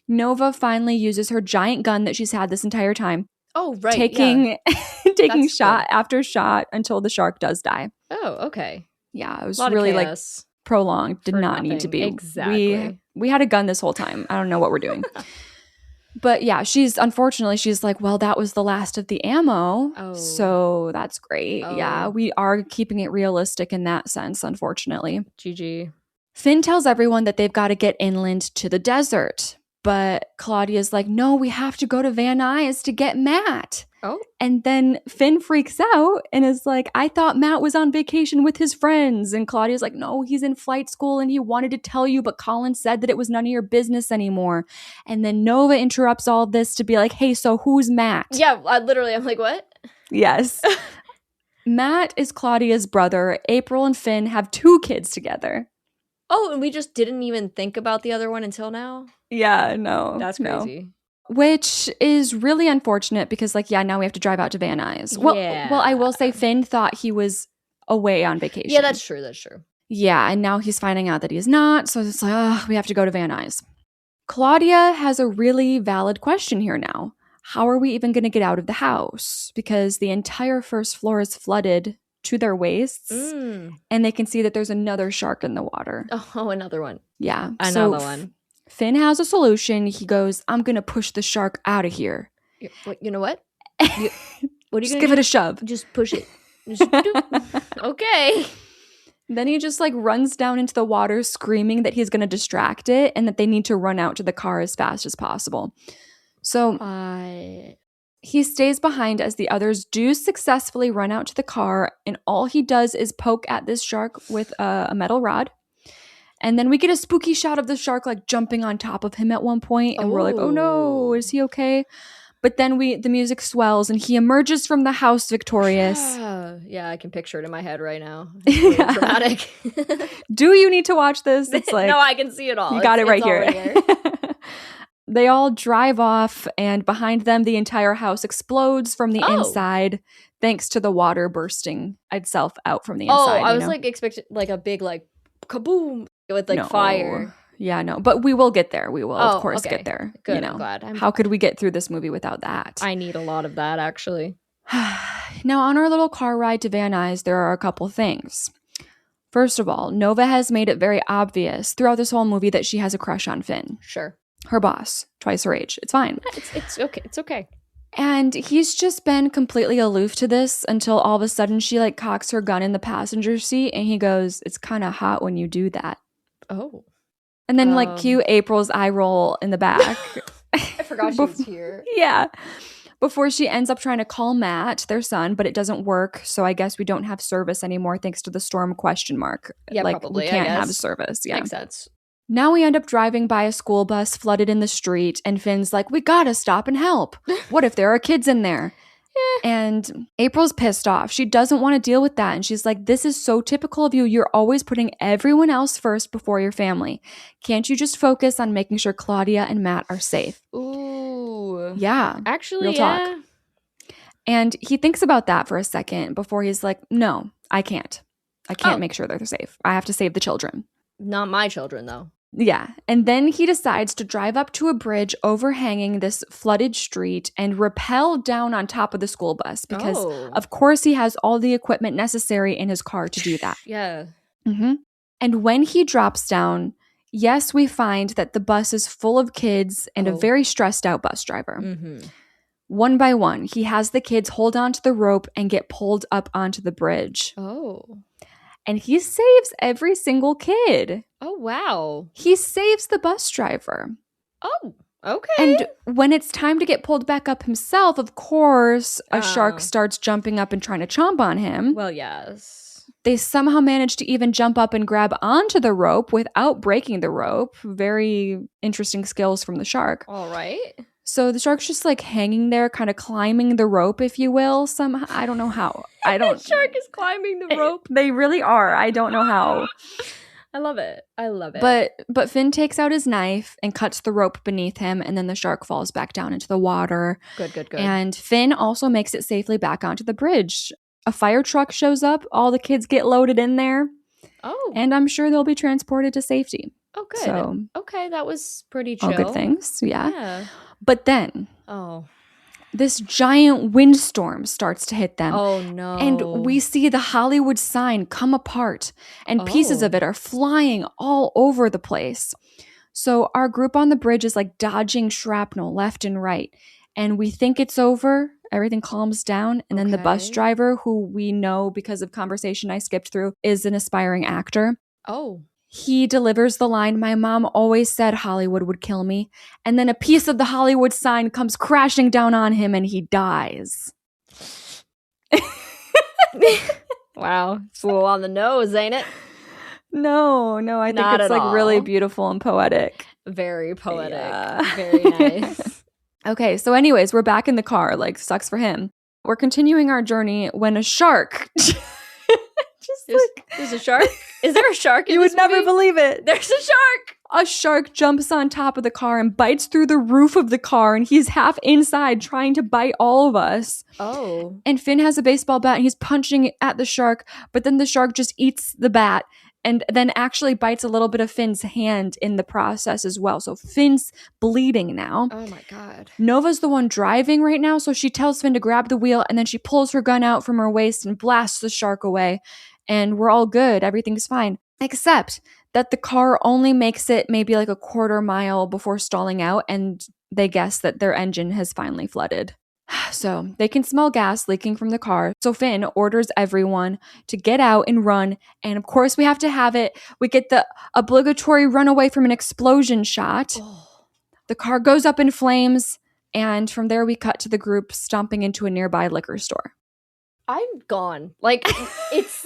Nova finally uses her giant gun that she's had this entire time. Oh, right. Taking shot after shot until the shark does die. Oh, okay. Yeah, it was really like prolonged. Did not need to be. Exactly. We had a gun this whole time. I don't know what we're doing. But yeah, she's like, well, that was the last of the ammo. Oh. So that's great. Oh. Yeah, we are keeping it realistic in that sense, unfortunately. GG. Finn tells everyone that they've got to get inland to the desert. But Claudia's like, no, we have to go to Van Nuys to get Matt. Oh. And then Finn freaks out and is like, I thought Matt was on vacation with his friends. And Claudia's like, no, he's in flight school and he wanted to tell you, but Colin said that it was none of your business anymore. And then Nova interrupts all of this to be like, hey, so who's Matt? Yeah, I'm like, what? Yes. Matt is Claudia's brother. April and Finn have 2 kids together. Oh, and we just didn't even think about the other one until now? Yeah, no. That's crazy. No. Which is really unfortunate because, like, now we have to drive out to Van Nuys. Well, I will say Finn thought he was away on vacation. Yeah, that's true. Yeah, and now he's finding out that he is not. So it's like, we have to go to Van Nuys. Claudia has a really valid question here now. How are we even going to get out of the house? Because the entire first floor is flooded to their waists, and they can see that there's another shark in the water. Oh, another one. Yeah. Another one. Finn has a solution. He goes, I'm going to push the shark out of here. You know what? What are you just give it a shove. Just push it. Okay. Then he just like runs down into the water screaming that he's going to distract it and that they need to run out to the car as fast as possible. So he stays behind as the others do successfully run out to the car, and all he does is poke at this shark with a metal rod. And then we get a spooky shot of the shark like jumping on top of him at one point, and we're like, oh no, is he okay? But then the music swells and he emerges from the house victorious. Yeah, I can picture it in my head right now. It's really dramatic. Do you need to watch this? It's like, no, I can see it all. You got it right here. They all drive off, and behind them, the entire house explodes from the inside, thanks to the water bursting itself out from the inside. Oh, I was like expecting like a big like kaboom with like fire. Yeah, no, but we will get there. We will, of course, get there. Good, I'm glad. How could we get through this movie without that? I need a lot of that, actually. Now, on our little car ride to Van Nuys, there are a couple things. First of all, Nova has made it very obvious throughout this whole movie that she has a crush on Finn. Sure. Her boss, twice her age. It's fine. It's okay. It's okay. And he's just been completely aloof to this until all of a sudden she like cocks her gun in the passenger seat and he goes, it's kind of hot when you do that. Oh. And then like cue April's eye roll in the back. I forgot she was here. Yeah. Before she ends up trying to call Matt, their son, but it doesn't work. So I guess we don't have service anymore thanks to the storm ? Yeah, like, probably. We can't have service. Yeah. Makes sense. Now we end up driving by a school bus flooded in the street, and Finn's like, we gotta stop and help. What if there are kids in there? And April's pissed off. She doesn't want to deal with that. And she's like, this is so typical of you. You're always putting everyone else first before your family. Can't you just focus on making sure Claudia and Matt are safe? Ooh. Yeah. Actually, real talk. And he thinks about that for a second before he's like, no, I can't. I can't make sure they're safe. I have to save the children. Not my children, though. Yeah. And then he decides to drive up to a bridge overhanging this flooded street and rappel down on top of the school bus because, of course, he has all the equipment necessary in his car to do that. Yeah. Mm-hmm. And when he drops down, yes, we find that the bus is full of kids and a very stressed out bus driver. Mm-hmm. One by one, he has the kids hold onto the rope and get pulled up onto the bridge. Oh. And he saves every single kid. Oh, wow. He saves the bus driver. Oh, okay. And when it's time to get pulled back up himself, of course, a shark starts jumping up and trying to chomp on him. Well, yes. They somehow manage to even jump up and grab onto the rope without breaking the rope. Very interesting skills from the shark. All right. So the shark's just like hanging there, kind of climbing the rope, if you will. Somehow, I don't know how. The shark is climbing the rope. They really are. I don't know how. I love it. I love it. But Finn takes out his knife and cuts the rope beneath him, and then the shark falls back down into the water. Good. And Finn also makes it safely back onto the bridge. A fire truck shows up. All the kids get loaded in there. Oh. And I'm sure they'll be transported to safety. Oh, good. So, okay, that was pretty chill. All good things, yeah. But then, this giant windstorm starts to hit them. Oh, no. And we see the Hollywood sign come apart, and pieces of it are flying all over the place. So our group on the bridge is like dodging shrapnel left and right. And we think it's over. Everything calms down. And then the bus driver, who we know because of conversation I skipped through, is an aspiring actor. Oh. He delivers the line, "My mom always said Hollywood would kill me." And then a piece of the Hollywood sign comes crashing down on him and he dies. Wow. It's a little on the nose, ain't it? No, I think it's like really beautiful and poetic. Very poetic. Yeah. Very nice. Okay, so anyways, we're back in the car. Like, sucks for him. We're continuing our journey when a shark... There's a shark? Is there a shark in You this would never movie? believe it. There's a shark! A shark jumps on top of the car and bites through the roof of the car, and he's half inside trying to bite all of us. Oh. And Finn has a baseball bat and he's punching at the shark, but then the shark just eats the bat and then actually bites a little bit of Finn's hand in the process as well. So Finn's bleeding now. Oh my God. Nova's the one driving right now, so she tells Finn to grab the wheel, and then she pulls her gun out from her waist and blasts the shark away. And we're all good. Everything's fine. Except that the car only makes it maybe like a quarter mile before stalling out, and they guess that their engine has finally flooded. So they can smell gas leaking from the car. So Finn orders everyone to get out and run. And of course, we have to have it. We get the obligatory run away from an explosion shot. Oh. The car goes up in flames. And from there, we cut to the group stomping into a nearby liquor store. I'm gone. Like, it's...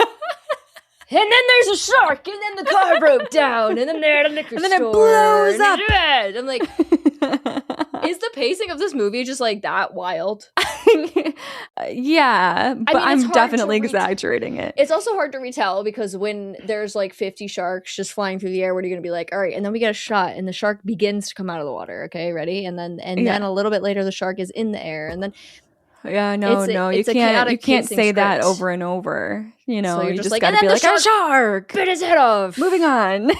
And then there's a shark, and then the car broke down, and then they're at a liquor store. And then it blows up. I'm like, is the pacing of this movie just like that wild? Yeah, but I'm definitely exaggerating it. It's also hard to retell because when there's like 50 sharks just flying through the air, what are you going to be like? All right, and then we get a shot, and the shark begins to come out of the water. Okay, ready? And then a little bit later, the shark is in the air, and then. Yeah, no, you can't say that over and over. You know, so you just gotta be like, a shark! Bit his head off! Moving on.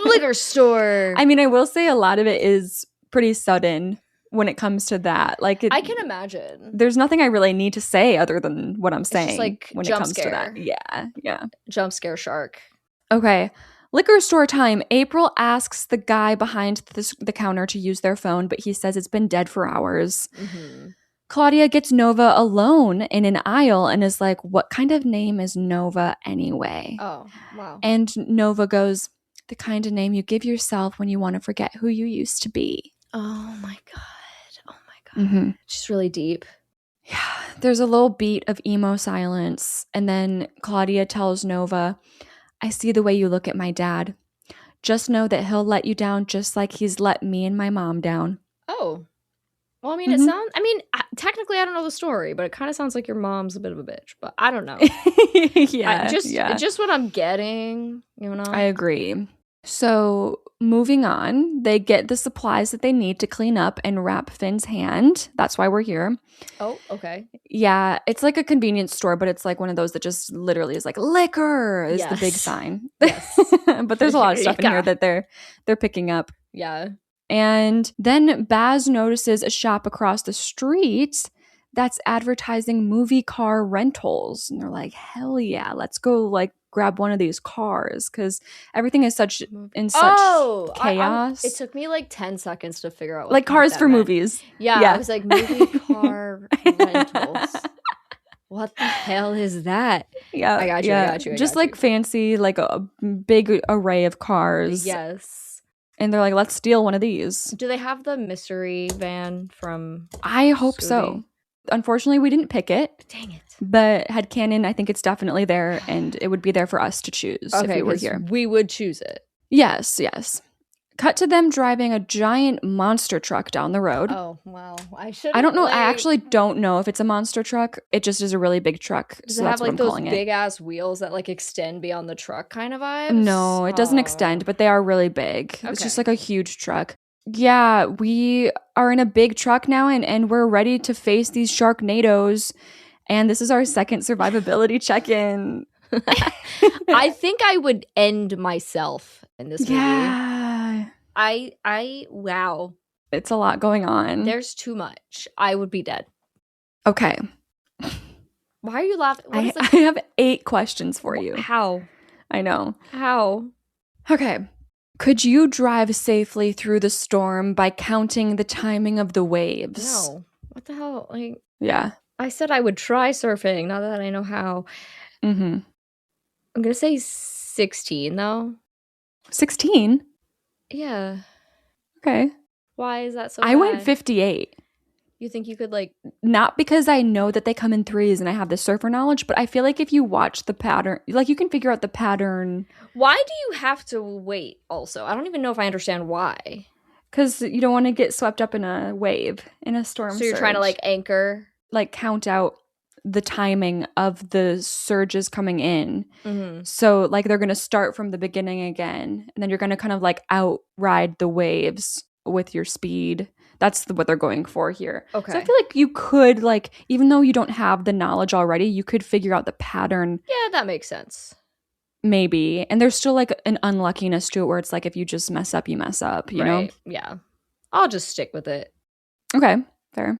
Liquor store! I mean, I will say a lot of it is pretty sudden when it comes to that. Like, I can imagine. There's nothing I really need to say other than what I'm saying. It's just like when jump it comes scare. To that. Yeah. Jump scare shark. Okay. Liquor store time. April asks the guy behind the counter to use their phone, but he says it's been dead for hours. Mm-hmm. Claudia gets Nova alone in an aisle and is like, "What kind of name is Nova anyway?" Oh, wow. And Nova goes, "The kind of name you give yourself when you want to forget who you used to be." Oh my God. Mm-hmm. She's really deep. Yeah. There's a little beat of emo silence. And then Claudia tells Nova, "I see the way you look at my dad. Just know that he'll let you down just like he's let me and my mom down." Oh. Well, I mean, it sounds... I mean, technically, I don't know the story, but it kind of sounds like your mom's a bit of a bitch. But I don't know. Just what I'm getting, you know? I agree. So, moving on, they get the supplies that they need to clean up and wrap Finn's hand. That's why we're here. Oh, okay. Yeah, it's like a convenience store, but it's like one of those that just literally is like, liquor is the big sign. Yes. But there's a lot of stuff in here that they're picking up. Yeah. And then Baz notices a shop across the street that's advertising movie car rentals. And they're like, hell yeah, let's go like grab one of these cars because everything is such chaos. It took me like 10 seconds to figure out what like cars for meant. Movies. Yeah, I was like, movie car rentals. What the hell is that? Yeah, I got you. Just like fancy, like a big array of cars. Yes. And they're like, let's steal one of these. Do they have the mystery van from I hope so. Unfortunately, we didn't pick it. Dang it. But headcanon, I think it's definitely there, and it would be there for us to choose if we were here. We would choose it. Yes. Cut to them driving a giant monster truck down the road. Oh, wow. I don't know. I actually don't know if it's a monster truck. It just is a really big truck. Does it have like those big ass wheels that like extend beyond the truck kind of vibes? No, it doesn't extend, but they are really big. Okay. It's just like a huge truck. Yeah, we are in a big truck now and we're ready to face these Sharknadoes. And this is our second survivability check-in. I think I would end myself in this movie. Yeah. Wow. It's a lot going on. There's too much. I would be dead. Okay. Why are you laughing? I have 8 questions for you. How? I know. How? Okay. Could you drive safely through the storm by counting the timing of the waves? No. What the hell? Like, yeah. I said I would try surfing, not that I know how. Mm-hmm. I'm going to say 16, though. 16? Yeah. Okay. Why is that so bad? I went 58. You think you could, like... Not because I know that they come in threes and I have the surfer knowledge, but I feel like if you watch the pattern, like you can figure out the pattern. Why do you have to wait also? I don't even know if I understand why. Because you don't want to get swept up in a wave, in a storm surge. So you're trying to, like, anchor? Like, count out the timing of the surges coming in. Mm-hmm. So, like, they're going to start from the beginning again, and then you're going to kind of, like, outride the waves with your speed. That's what they're going for here. Okay. So I feel like you could, like, even though you don't have the knowledge already, you could figure out the pattern. Yeah, that makes sense. Maybe. And there's still, like, an unluckiness to it where it's like if you just mess up, you mess up, you know? Yeah. I'll just stick with it. Okay, fair.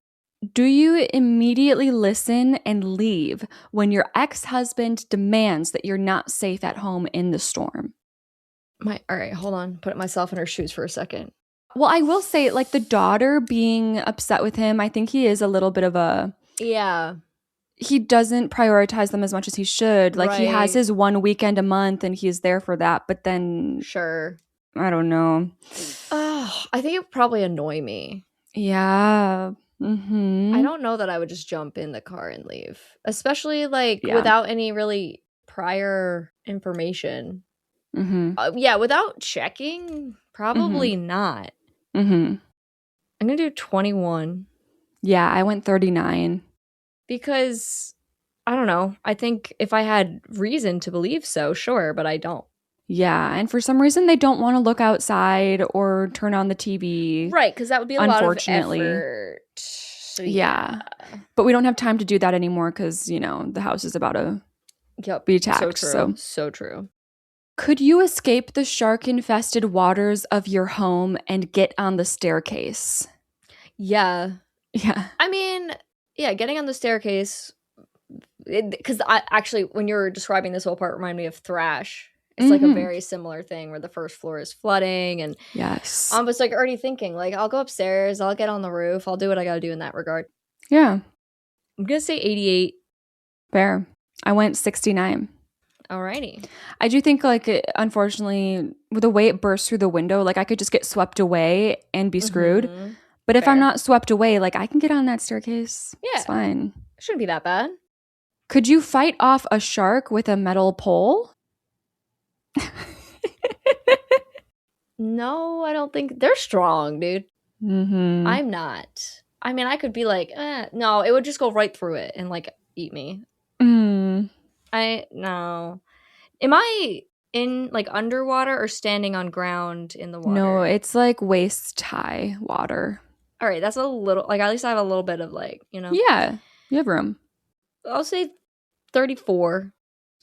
Do you immediately listen and leave when your ex-husband demands that you're not safe at home in the storm? All right, hold on. Put myself in her shoes for a second. Well, I will say, like, the daughter being upset with him, I think he is a little bit of a... Yeah. He doesn't prioritize them as much as he should. Like, he has his one weekend a month and he's there for that, but then... Sure. I don't know. Oh, I think it would probably annoy me. Yeah. Mm-hmm. I don't know that I would just jump in the car and leave, especially like without any really prior information. Mm-hmm. Without checking, probably not. Mm-hmm. I'm gonna do 21. Yeah, I went 39 because I don't know. I think if I had reason to believe so, sure, but I don't. Yeah, and for some reason they don't want to look outside or turn on the TV. Right, because that would be a lot of effort. So, yeah. But we don't have time to do that anymore because, you know, the house is about to be attacked. So true. Could you escape the shark-infested waters of your home and get on the staircase? Yeah. Yeah. I mean, yeah, getting on the staircase, because actually, when you were describing this whole part, reminded me of Thrash. It's like a very similar thing where the first floor is flooding, and yes, I was like already thinking like I'll go upstairs, I'll get on the roof, I'll do what I gotta do in that regard. Yeah, I'm gonna say 88. Fair. I went 69. Alrighty. I do think like unfortunately with the way it burst through the window, like I could just get swept away and be screwed. But if I'm not swept away, like I can get on that staircase. Yeah, it's fine. It shouldn't be that bad. Could you fight off a shark with a metal pole? No, I don't think they're strong, dude. Mm-hmm. I'm not. I mean, I could be like, no, it would just go right through it and like eat me. No. Am I in like underwater or standing on ground in the water? No, it's like waist high water. All right, that's a little like at least I have a little bit of like, you know. Yeah, you have room. I'll say 34.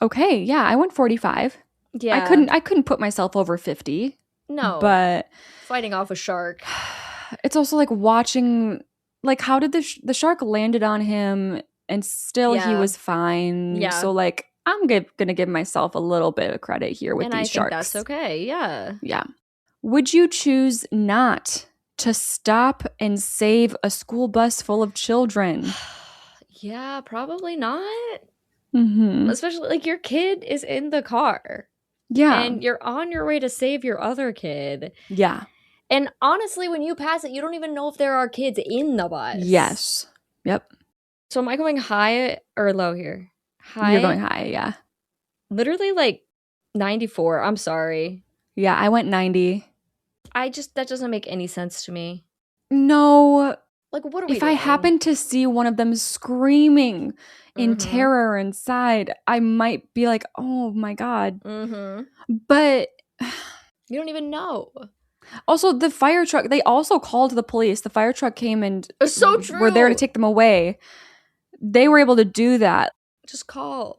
Okay, yeah, I went 45. Yeah. I couldn't put myself over 50. No. But fighting off a shark. It's also like watching like how did the shark landed on him and still he was fine. Yeah. So like I'm gonna give myself a little bit of credit here with these sharks. That's okay. Yeah. Yeah. Would you choose not to stop and save a school bus full of children? Yeah, probably not. Mm-hmm. Especially like your kid is in the car. Yeah. And you're on your way to save your other kid. Yeah. And honestly, when you pass it, you don't even know if there are kids in the bus. Yes. Yep. So am I going high or low here? High? You're going high, yeah. Literally like 94. I'm sorry. Yeah, I went 90. That doesn't make any sense to me. No. Like, what are we If doing? I happen to see one of them screaming in terror inside, I might be like, oh my God. But you don't even know. Also, the fire truck, they also called the police. The fire truck came and it's so true. were there to take them away. They were able to do that. Just call.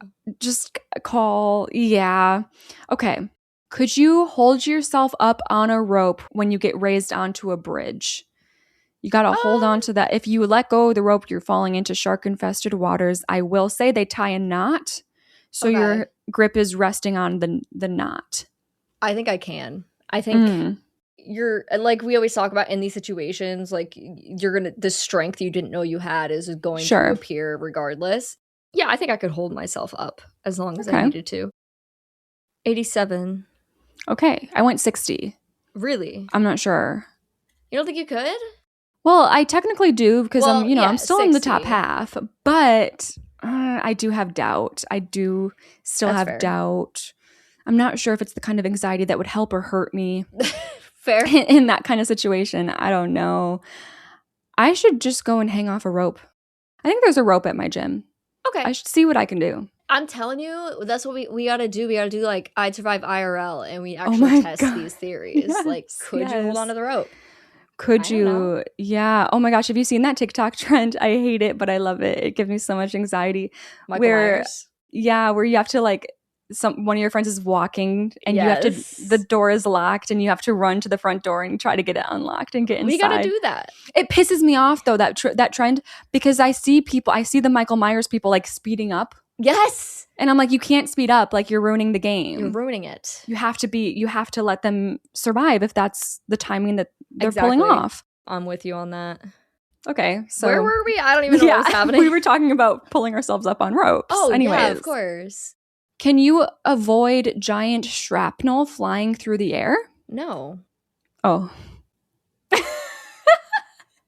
Yeah. Okay. Could you hold yourself up on a rope when you get raised onto a bridge? You got to hold on to that. If you let go of the rope, you're falling into shark-infested waters. I will say they tie a knot, so your grip is resting on the knot. I think I can. I think you're, like we always talk about in these situations, like the strength you didn't know you had is going to appear regardless. Yeah, I think I could hold myself up as long as I needed to. 87. Okay, I went 60. Really? I'm not sure. You don't think you could? Well, I technically do because I'm still 60. In the top half, but I do have doubt. I do still have doubt. I'm not sure if it's the kind of anxiety that would help or hurt me. Fair. In that kind of situation. I don't know. I should just go and hang off a rope. I think there's a rope at my gym. Okay. I should see what I can do. I'm telling you, that's what we got to do. We got to do like I'd Survive IRL and we actually test these theories. Yes, like, could you hold onto the rope? Could you? Yeah. Oh my gosh. Have you seen that TikTok trend? I hate it, but I love it. It gives me so much anxiety. Where you have to like, one of your friends is walking and you have to, the door is locked and you have to run to the front door and try to get it unlocked and get inside. We gotta do that. It pisses me off though, that trend, because I see the Michael Myers people like speeding up. Yes. And I'm like, you can't speed up. Like, you're ruining the game. You're ruining it. You have to let them survive if that's the timing that they're pulling off. I'm with you on that. Okay. So where were we? I don't even know what was happening. We were talking about pulling ourselves up on ropes. Oh, anyways. Yeah, of course. Can you avoid giant shrapnel flying through the air? No. Oh.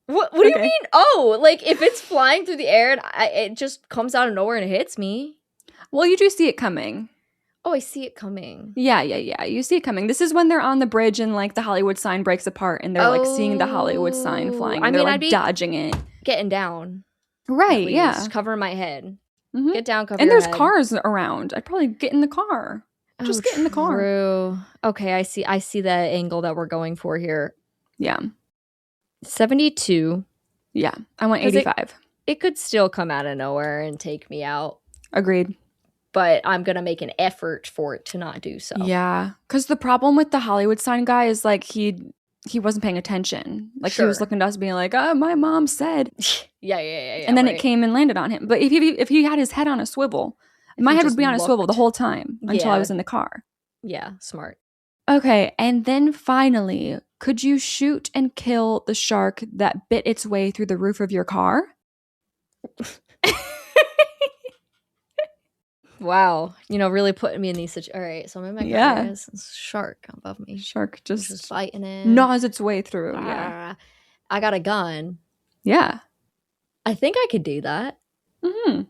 What do you mean? Oh, like if it's flying through the air and it just comes out of nowhere and hits me. Well, you do see it coming. Oh, I see it coming. Yeah. You see it coming. This is when they're on the bridge and like the Hollywood sign breaks apart and they're like seeing the Hollywood sign flying. And they're like dodging it. Getting down. Right, yeah. Covering my head. Mm-hmm. Get down, cover and your there's head. Cars around. I'd probably get in the car. Just get in the car. True. Okay, I see that angle that we're going for here. Yeah. 72. Yeah, I went 85. It could still come out of nowhere and take me out. Agreed. But I'm going to make an effort for it to not do so. Yeah, because the problem with the Hollywood sign guy is like he wasn't paying attention. Like he was looking at us being like, oh, my mom said. Yeah. And then it came and landed on him. But if he had his head on a swivel, my head would be on a swivel the whole time until I was in the car. Yeah, smart. Okay, and then finally, could you shoot and kill the shark that bit its way through the roof of your car? Wow. Really putting me in these situations. All right, so I'm in my car. There's a shark above me. Shark just fighting it. Gnaws its way through. Yeah. I got a gun. Yeah. I think I could do that. Mm-hmm.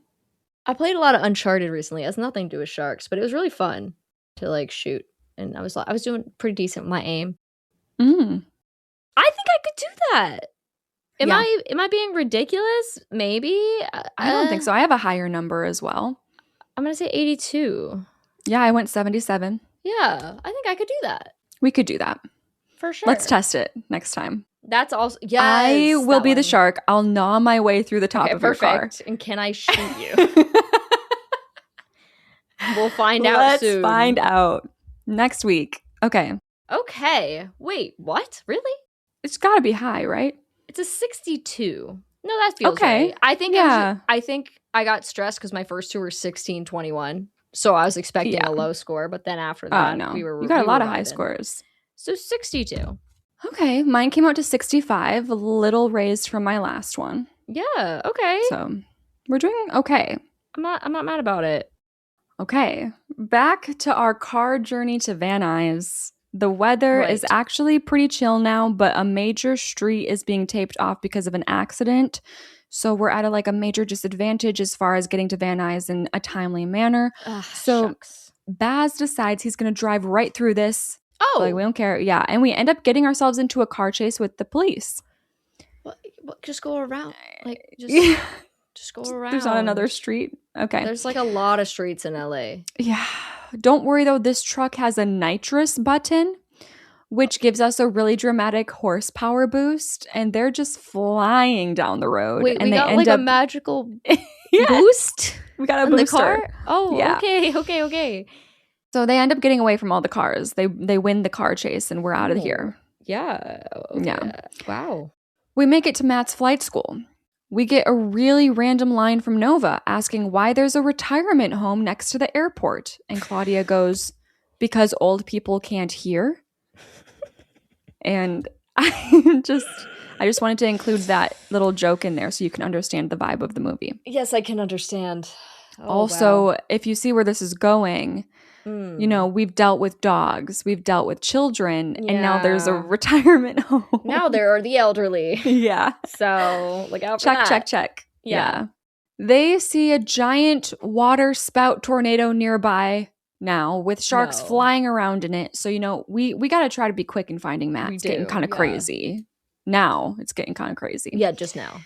I played a lot of Uncharted recently. It has nothing to do with sharks, but it was really fun to like shoot. And I was doing pretty decent with my aim. Mm. I think I could do that. Am I being ridiculous? Maybe. I don't think so. I have a higher number as well. I'm going to say 82. Yeah, I went 77. Yeah, I think I could do that. We could do that. For sure. Let's test it next time. That's also, yes. I will be the shark. I'll gnaw my way through the top of your car. And can I shoot you? We'll find out soon. Let's find out next week. Okay. Wait, what? Really? It's got to be high, right? It's a 62. No, that feels right. I think I think I got stressed because my first two were 16, 21. So I was expecting a low score, but then after that, you got a lot of high scores. So 62. Okay, mine came out to 65, a little raised from my last one. Yeah, okay. So we're doing okay. I'm not mad about it. Okay, back to our car journey to Van Nuys. The weather is actually pretty chill now, but a major street is being taped off because of an accident. So we're at a major disadvantage as far as getting to Van Nuys in a timely manner. Shucks. Baz decides he's going to drive right through this Oh. Like, we don't care. Yeah. And we end up getting ourselves into a car chase with the police. What, just go around. Like, just go around. There's not another street. Okay. There's like a lot of streets in LA. Yeah. Don't worry, though. This truck has a nitrous button, which gives us a really dramatic horsepower boost. And they're just flying down the road. Wait, and we got like a magical boost? We got a in booster. The car? Oh, yeah. Okay. So they end up getting away from all the cars. They win the car chase and we're out of here. Yeah. Okay. Yeah. Wow. We make it to Matt's flight school. We get a really random line from Nova asking why there's a retirement home next to the airport. And Claudia goes, because old people can't hear. And I just wanted to include that little joke in there so you can understand the vibe of the movie. Yes, I can understand. Also, if you see where this is going, you know, we've dealt with dogs, we've dealt with children, and now there's a retirement home. Now there are the elderly. Yeah. So look out for that. Check. Yeah. They see a giant water spout tornado nearby now with sharks flying around in it. So, you know, we got to try to be quick in finding Matt. It's getting kind of crazy. Now it's getting kind of crazy. Yeah, just now.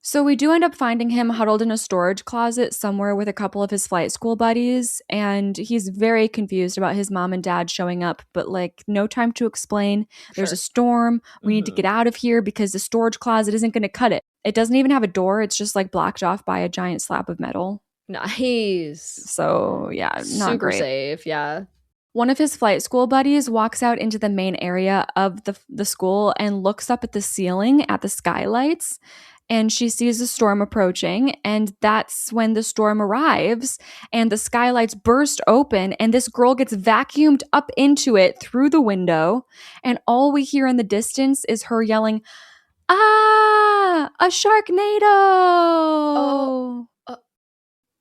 So we do end up finding him huddled in a storage closet somewhere with a couple of his flight school buddies, and he's very confused about his mom and dad showing up, but like no time to explain. There's a storm. We need to get out of here because the storage closet isn't going to cut it. It doesn't even have a door. It's just like blocked off by a giant slab of metal. Nice. So yeah, not super great. Safe. Yeah. One of his flight school buddies walks out into the main area of the school and looks up at the ceiling at the skylights. And she sees the storm approaching, and that's when the storm arrives, and the skylights burst open, and this girl gets vacuumed up into it through the window, and all we hear in the distance is her yelling, "Ah, a Sharknado!"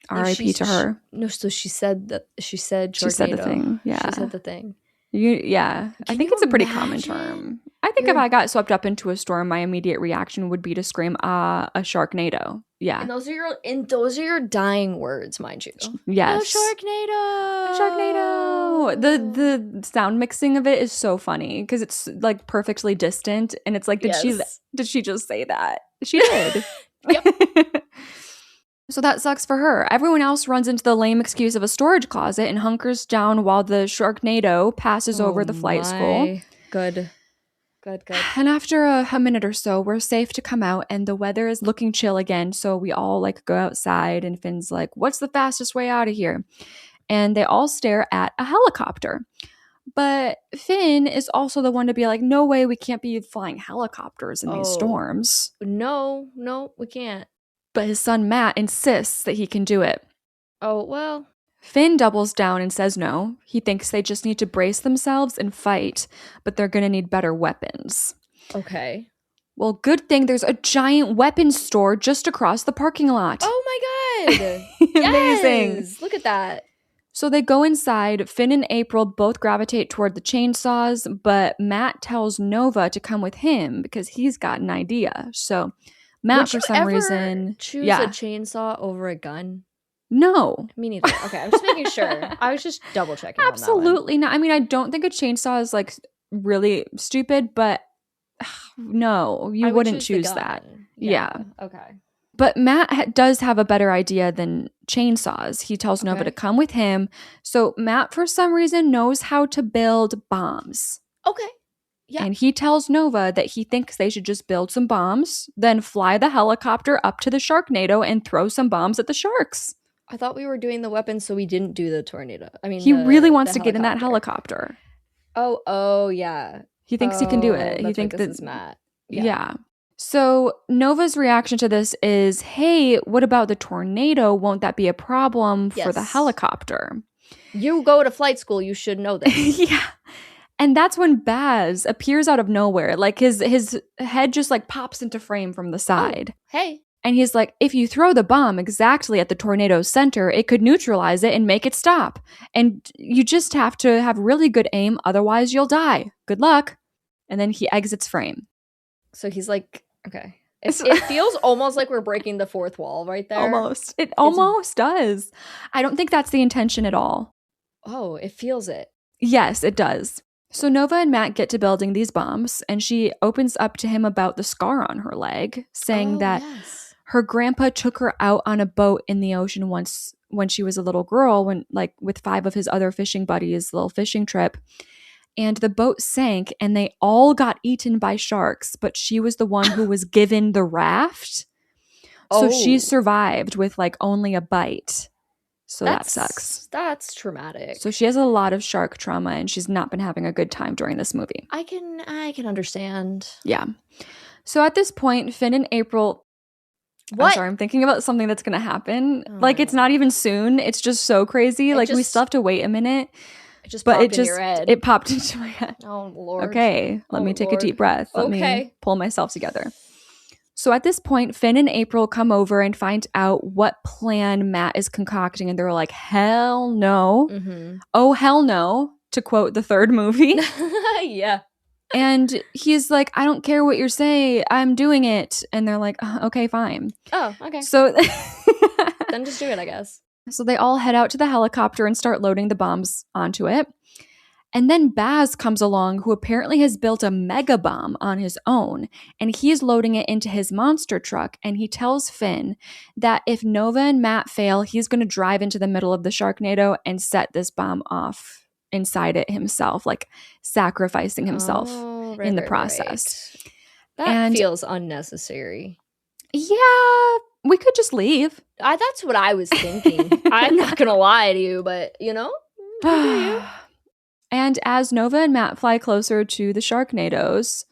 R.I.P. to her. No, so she said that. She said Sharknado. She said the thing. Yeah. She said the thing. I think it's a pretty common term. I think if I got swept up into a storm, my immediate reaction would be to scream, a Sharknado. Yeah. And those are your dying words, mind you. Yes. Sharknado. Sharknado. The sound mixing of it is so funny because it's like perfectly distant, and it's like, did she just say that? She did. Yep. So that sucks for her. Everyone else runs into the lame excuse of a storage closet and hunkers down while the Sharknado passes over the flight school. Good. And after a minute or so, we're safe to come out, and the weather is looking chill again. So we all like go outside, and Finn's like, "What's the fastest way out of here?" And they all stare at a helicopter. But Finn is also the one to be like, "No way, we can't be flying helicopters in these storms." No, we can't. But his son Matt insists that he can do it. Oh, well. Finn doubles down and says no. He thinks they just need to brace themselves and fight, but they're going to need better weapons. Okay. Well, good thing there's a giant weapons store just across the parking lot. Oh my god. Amazing. Yes. Look at that. So they go inside. Finn and April both gravitate toward the chainsaws, but Matt tells Nova to come with him because he's got an idea. So Matt, for some reason, choose a chainsaw over a gun? No. Me neither. Okay, I'm just making sure. I was just double checking. Absolutely not. I mean, I don't think a chainsaw is like really stupid, but no, you wouldn't choose that. Yeah. Okay. But Matt does have a better idea than chainsaws. He tells Nova to come with him. So Matt, for some reason, knows how to build bombs. Okay. Yeah. And he tells Nova that he thinks they should just build some bombs, then fly the helicopter up to the Sharknado and throw some bombs at the sharks. I thought we were doing the weapons, so we didn't do the tornado. I mean, he really wants to get in that helicopter. Oh, yeah. He thinks he can do it. He thinks this is Matt. Yeah. So Nova's reaction to this is, hey, what about the tornado? Won't that be a problem for the helicopter? You go to flight school. You should know this. Yeah. And that's when Baz appears out of nowhere. Like his head just like pops into frame from the side. Oh, hey. And he's like, if you throw the bomb exactly at the tornado's center, it could neutralize it and make it stop. And you just have to have really good aim. Otherwise, you'll die. Good luck. And then he exits frame. So he's like, okay. It feels almost like we're breaking the fourth wall right there. Almost. It almost does. I don't think that's the intention at all. Oh, it feels it. Yes, it does. So Nova and Matt get to building these bombs, and she opens up to him about the scar on her leg, saying that her grandpa took her out on a boat in the ocean once when she was a little girl, with 5 of his other fishing buddies, little fishing trip. And the boat sank and they all got eaten by sharks, but she was the one who was given the raft. So she survived with only a bite. So that sucks. That's traumatic. So she has a lot of shark trauma and she's not been having a good time during this movie. I can understand. Yeah. So at this point, Finn and April... What? I'm sorry, I'm thinking about something that's going to happen. It's not even soon. It's just so crazy. We still have to wait a minute. It popped in your head. It popped into my head. Oh, Lord. Okay, let me take a deep breath. Let me pull myself together. So at this point, Finn and April come over and find out what plan Matt is concocting. And they're like, hell no. Mm-hmm. Oh, hell no, to quote the third movie. Yeah. And he's like, I don't care what you're saying. I'm doing it. And they're like, okay, fine. Oh, okay. So then just do it, I guess. So they all head out to the helicopter and start loading the bombs onto it. And then Baz comes along, who apparently has built a mega bomb on his own, and he's loading it into his monster truck. And he tells Finn that if Nova and Matt fail, he's going to drive into the middle of the Sharknado and set this bomb off inside it himself, sacrificing himself in the process. Right. That feels unnecessary. Yeah, we could just leave. That's what I was thinking. I'm not going to lie to you, but And as Nova and Matt fly closer to the Sharknados,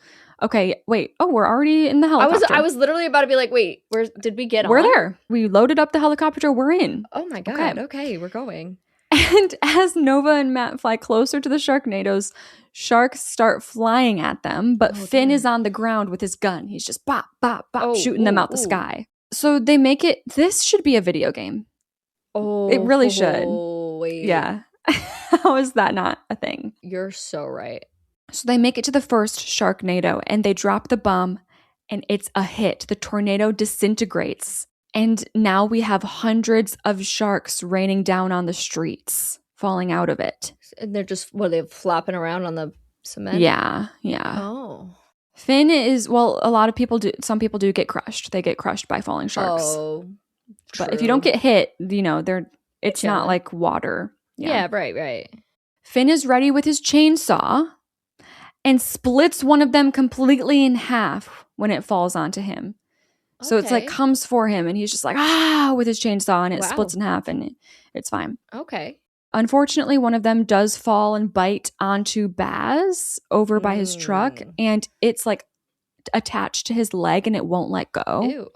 okay, wait. Oh, we're already in the helicopter. I was literally about to be like, wait, where did we get on? We're there. We loaded up the helicopter. We're in. Oh my God. Okay, we're going. And as Nova and Matt fly closer to the Sharknados, sharks start flying at them, but Finn is on the ground with his gun. He's just bop, bop, bop, shooting them out the sky. So they make it, this should be a video game. Oh. It really should. Oh, wait. Yeah. How is that not a thing? You're so right. So they make it to the first Sharknado and they drop the bomb and it's a hit. The tornado disintegrates. And now we have hundreds of sharks raining down on the streets, falling out of it. And they're just, they're flopping around on the cement? Yeah. Oh. Finn is, a lot of people do, some people do get crushed. They get crushed by falling sharks. Oh, true. But if you don't get hit, it's not like water. Yeah, right. Finn is ready with his chainsaw and splits one of them completely in half when it falls onto him. So it's comes for him and he's just like, with his chainsaw and it splits in half and it's fine. Okay. Unfortunately, one of them does fall and bite onto Baz over by his truck and it's attached to his leg and it won't let go. Ew.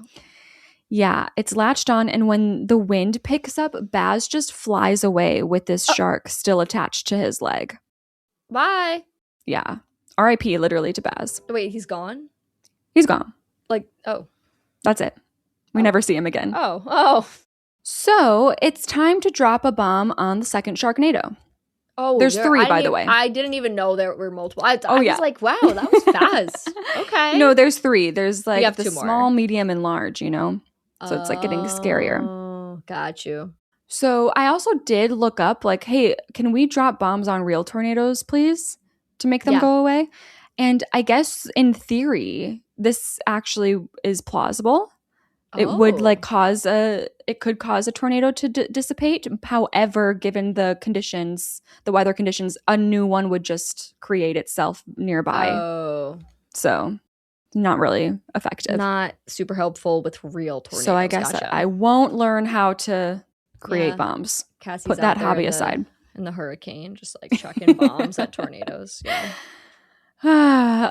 Yeah, it's latched on and when the wind picks up, Baz just flies away with this shark still attached to his leg. Bye. Yeah. R.I.P. literally to Baz. Wait, he's gone? He's gone. That's it. We never see him again. Oh. So it's time to drop a bomb on the second Sharknado. Oh, there's 3, by the way. I didn't even know there were multiple. I was like, wow, that was fast. Okay. No, there's 3. There's the 2 small, more. Medium, and large, So it's getting scarier. Oh, got you. So I also did look up hey, can we drop bombs on real tornadoes, please? To make them go away? And I guess in theory, this actually is plausible. It would cause a tornado to dissipate. However, given the conditions, the weather conditions, a new one would just create itself nearby. Oh. So not really effective. Not super helpful with real tornadoes. So I guess I won't learn how to create bombs. Cassie's put that hobby aside. In the hurricane, just chucking bombs at tornadoes. Yeah.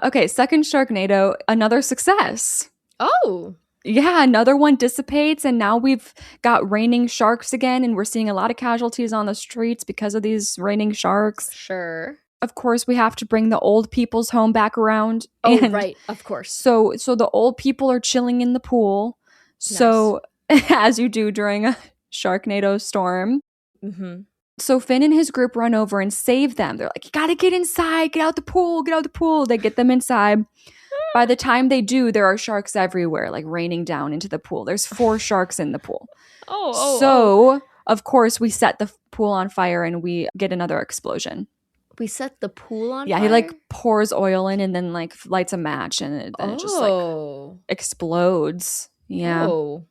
Okay, second Sharknado, another success. Oh. Yeah, another one dissipates and now we've got raining sharks again and we're seeing a lot of casualties on the streets because of these raining sharks. Sure. Of course, we have to bring the old people's home back around. Oh, right. Of course. So the old people are chilling in the pool. Nice. So as you do during a Sharknado storm. Mm-hmm. So Finn and his group run over and save them. They're like, you gotta get inside, get out the pool. They get them inside. By the time they do, there are sharks everywhere, raining down into the pool. There's 4 sharks in the pool. So, of course, we set the pool on fire and we get another explosion. We set the pool on fire? Yeah, he like pours oil in and then like lights a match and it just like explodes. Yeah. Oh,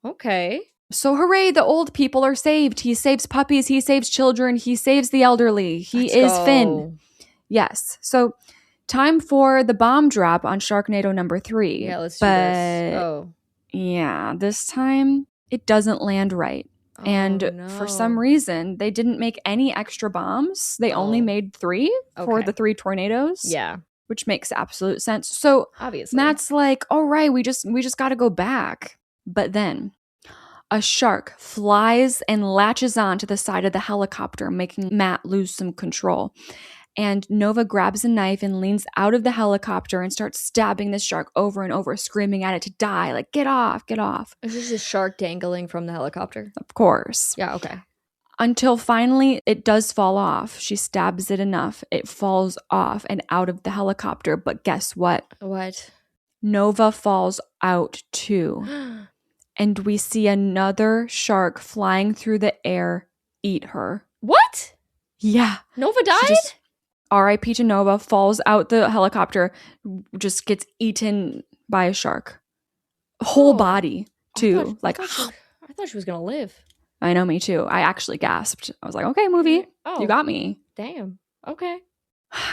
okay. So hooray, the old people are saved. He saves puppies, he saves children, he saves the elderly. He is Finn. Yes. So time for the bomb drop on Sharknado number 3. Yeah, let's do this. Oh. Yeah, this time it doesn't land right. And for some reason, they didn't make any extra bombs. They only made 3 for the 3 tornadoes. Yeah. Which makes absolute sense. So obviously Matt's like, all right, we just got to go back. But then a shark flies and latches on to the side of the helicopter, making Matt lose some control. And Nova grabs a knife and leans out of the helicopter and starts stabbing the shark over and over, screaming at it to die. Like, get off, get off. Is this a shark dangling from the helicopter? Of course. Yeah, okay. Until finally it does fall off. She stabs it enough. It falls off and out of the helicopter. But guess what? What? Nova falls out too. And we see another shark flying through the air eat her. What? Yeah. Nova died? R.I.P. to Nova, falls out the helicopter, just gets eaten by a shark. Whole body, too. I thought she was going to live. I know, me too. I actually gasped. I was like, okay, movie. You got me. Damn. Okay.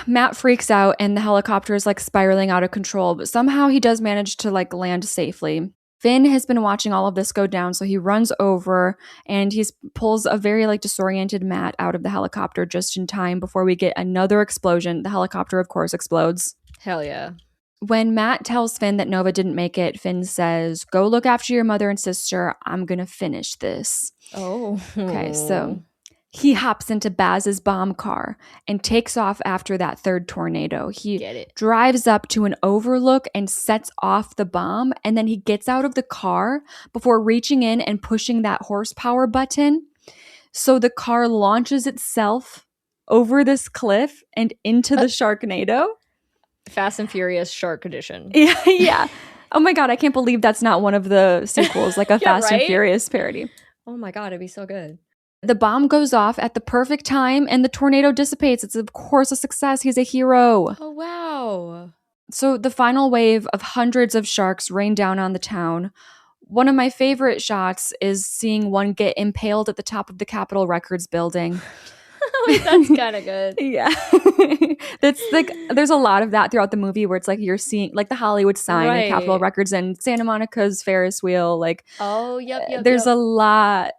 Matt freaks out and the helicopter is like spiraling out of control, but somehow he does manage to like land safely. Finn has been watching all of this go down, so he runs over and he pulls a very like disoriented Matt out of the helicopter just in time before we get another explosion. The helicopter, of course, explodes. Hell yeah. When Matt tells Finn that Nova didn't make it, Finn says, go look after your mother and sister. I'm going to finish this. Oh. Okay, so he hops into Baz's bomb car and takes off after that third tornado. He drives up to an overlook and sets off the bomb, and then he gets out of the car before reaching in and pushing that horsepower button. So the car launches itself over this cliff and into the Sharknado. Fast and Furious Shark Edition. Yeah. Oh my God, I can't believe that's not one of the sequels, like a Fast and Furious parody. Oh my God, it'd be so good. The bomb goes off at the perfect time and the tornado dissipates. It's, of course, a success. He's a hero. Oh, wow. So the final wave of hundreds of sharks rain down on the town. One of my favorite shots is seeing one get impaled at the top of the Capitol Records building. That's kind of good. Yeah. That's like, there's a lot of that throughout the movie where it's like you're seeing like the Hollywood sign and Capitol Records and Santa Monica's Ferris wheel. Like, oh, yep. There's a lot.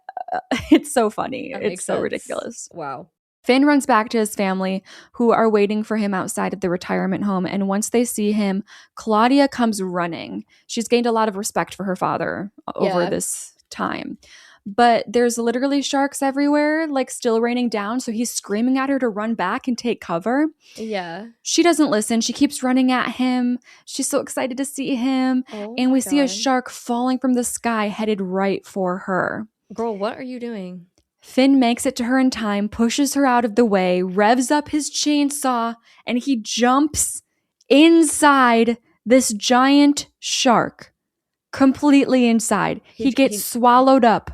It's so funny. It's so ridiculous. Wow. Finn runs back to his family, who are waiting for him outside of the retirement home. And once they see him, Claudia comes running. She's gained a lot of respect for her father over this time. But there's literally sharks everywhere, like still raining down. So he's screaming at her to run back and take cover. Yeah. She doesn't listen. She keeps running at him. She's so excited to see him. And we see a shark falling from the sky headed right for her. Girl, what are you doing? Finn makes it to her in time, pushes her out of the way, revs up his chainsaw, and he jumps inside this giant shark. Completely inside. He gets swallowed up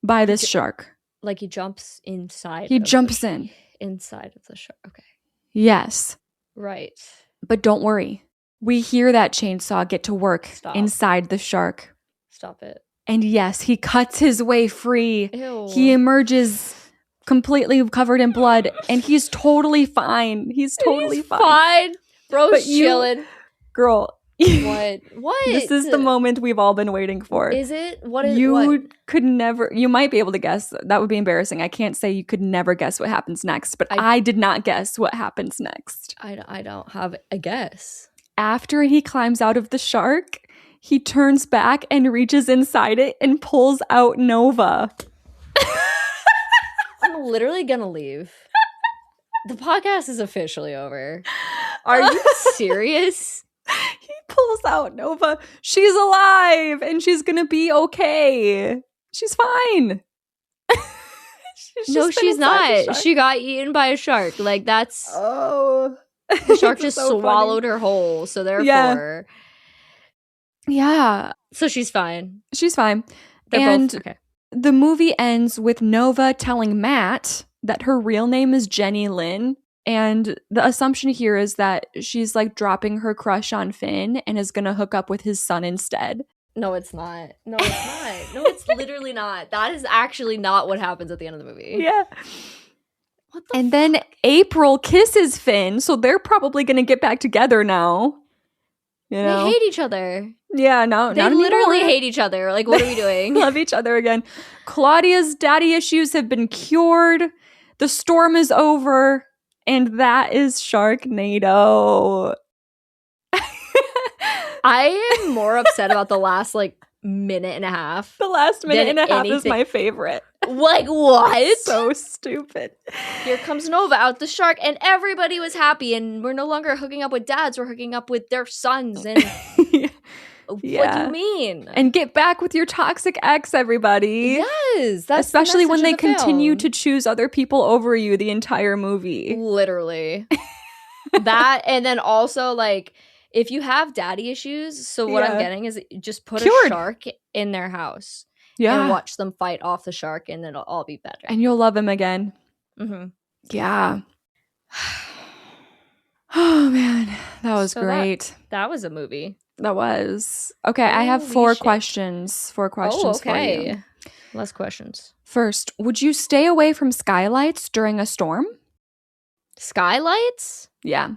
by this shark. Like he jumps inside. He jumps in. Inside of the shark. Okay. Yes. Right. But don't worry. We hear that chainsaw get to work inside the shark. Stop it. And yes, he cuts his way free. Ew. He emerges completely covered in blood, and he's totally fine. He's totally fine. Bro's chilling. Girl. What? This is the moment we've all been waiting for. Is it? What is could never, you might be able to guess. That would be embarrassing. I can't say you could never guess what happens next, but I did not guess what happens next. I don't have a guess. After he climbs out of the shark, he turns back and reaches inside it and pulls out Nova. I'm literally gonna leave. The podcast is officially over. Are you serious? He pulls out Nova. She's alive and she's gonna be okay. She's fine. She's not. She got eaten by a shark. Like that's the shark just swallowed her whole. So therefore, yeah. So she's fine. She's fine. They're both okay. The movie ends with Nova telling Matt that her real name is Jenny Lynn. And the assumption here is that she's like dropping her crush on Finn and is going to hook up with his son instead. No, it's not. No, it's not. No, it's literally not. That is actually not what happens at the end of the movie. Yeah. And then April kisses Finn, so they're probably going to get back together now. You know? They hate each other. Yeah, no, they literally hate each other. Like, what are we doing? Love each other again. Claudia's daddy issues have been cured. The storm is over, and that is Sharknado. I am more upset about the last like minute and a half. The last minute and a half is my favorite. Like, what? So stupid. Here comes Nova out the shark, and everybody was happy, and we're no longer hooking up with dads, we're hooking up with their sons. And what do you mean? And get back with your toxic ex, everybody. Yes. That's especially when they continue to choose other people over you the entire movie. Literally. That, and then also like, if you have daddy issues, so what I'm getting is just put a shark in their house. Yeah. And watch them fight off the shark, and it'll all be better. And you'll love him again. Mm-hmm. Yeah. Oh, man. That was great. That was a movie. That was. Okay, I have four questions. Four questions for you. Less questions. First, would you stay away from skylights during a storm? Skylights? Yeah.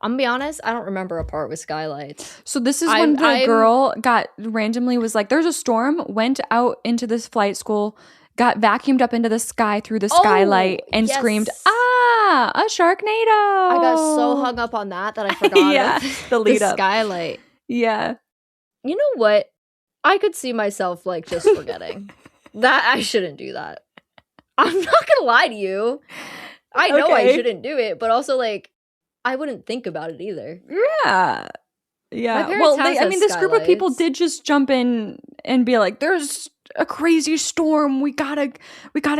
I'm gonna be honest, I don't remember a part with skylights. So this is when the girl was like, there's a storm, went out into this flight school, got vacuumed up into the sky through the skylight, and screamed, "Ah, a Sharknado!" I got so hung up on that I forgot the lead up. Skylight. Yeah. You know what? I could see myself like just forgetting. That I shouldn't do that. I'm not gonna lie to you. I know I shouldn't do it, but also like I wouldn't think about it either. Yeah. Yeah. Well, this group of people did just jump in and be like, there's a crazy storm. We gotta